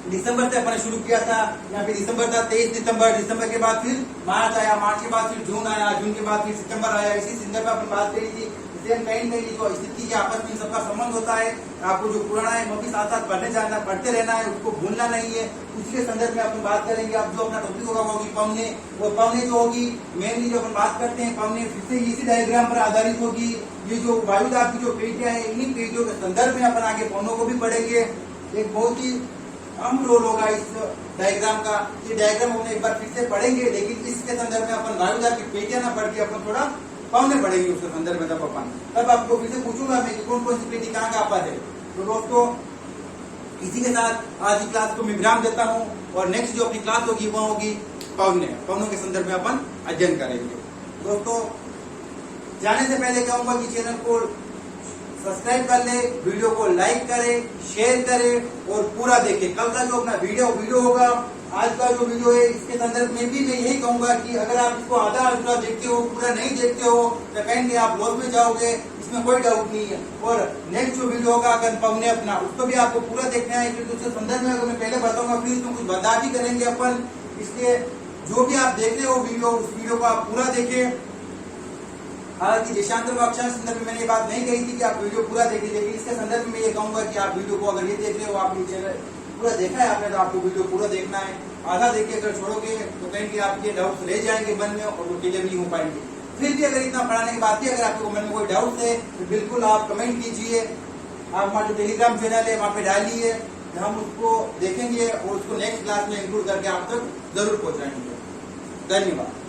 दिसंबर से अपन शुरू किया था। यहाँ पे दिसंबर था, 23 दिसंबर के बाद फिर मार्च आया, मार्च के बाद फिर जून आया, जून के बाद फिर सितंबर आया। इसी संदर्भ में अपन बात करी थी। इससे हम कहीं जो स्थिति के आपस में सबका संबंध होता है, आपको जो पुराना है वो भी साथ साथ पढ़ते रहना है, उसको भूलना नहीं है। उसके संदर्भ में अपन बात करेंगे। अब जो अपना टॉपिक होगा वो होगी पवने। वो पवने जो होगी मेनली जो अपन बात करते हैं पवने फिर से इसी डायग्राम पर आधारित होगी। ये जो वायु दाब की जो पेटियां है, इन्हीं पेटियों के संदर्भ में अपन आगे पवनों को भी पढ़ेंगे। एक बहुत ही अहम रोल होगा इस डायग्राम का। ये डायग्राम हम एक बार फिर से पढ़ेंगे, लेकिन इसके संदर्भ में अपन वायु दाब की पेटियां ना पढ़ के अपन थोड़ा पवने पढ़ेंगे उसके संदर्भ में। तब आपको फिर से पूछूंगा मैं कि कौन कौन सी पेटी कहाँ कहाँ पर है। तो दोस्तों इसी के साथ आज की क्लास को मैं विराम देता हूँ और नेक्स्ट जो अपनी क्लास होगी वो होगी पवनों के संदर्भ में अपन अध्ययन करेंगे। दोस्तों जाने से पहले कहूंगा कि चैनल को सब्सक्राइब कर ले, वीडियो को लाइक करे, शेयर करे और पूरा देखे। कल का जो अपना वीडियो होगा, आज का जो वीडियो है, इसके संदर्भ में भी मैं यही कहूंगा कि अगर आप इसको आधा अधूरा देखते हो, पूरा नहीं देखते हो, तो कहेंगे आप लॉस में जाओगे, इसमें कोई डाउट नहीं है। और नेक्स्ट जो वीडियो होगा अगर पवने अपना, उसको भी आपको पूरा देखना है, क्योंकि उसके संदर्भ में अगर मैं पहले बताऊंगा फिर उसमें कुछ बदलाव भी करेंगे अपन। इसलिए जो भी आप देख रहे हो वीडियो, उस वीडियो को आप पूरा देखें। हालांकि देशांतर व अक्षांश संदर्भ में मैंने ये बात नहीं कही थी कि आप वीडियो पूरा देखें, लेकिन इसके संदर्भ में ये कहूंगा कि आप वीडियो को अगर ये देख रहे हो, आप ये चैनल पूरा देखा है आपने, तो आपको वीडियो पूरा देखना है। आधा देख के अगर छोड़ोगे तो कहीं कि आपके डाउट्स रह जाएंगे मन में और वो क्लियर नहीं हो पाएंगे। फिर भी अगर इतना पढ़ाने के बाद भी अगर आपके मन में कोई डाउट है तो बिल्कुल आप कमेंट कीजिए। आप हमारा जो टेलीग्राम चैनल है वहाँ पे डालिए, हम उसको देखेंगे और उसको नेक्स्ट क्लास में इंक्लूड करके आप तक जरूर पहुंचाएंगे। धन्यवाद।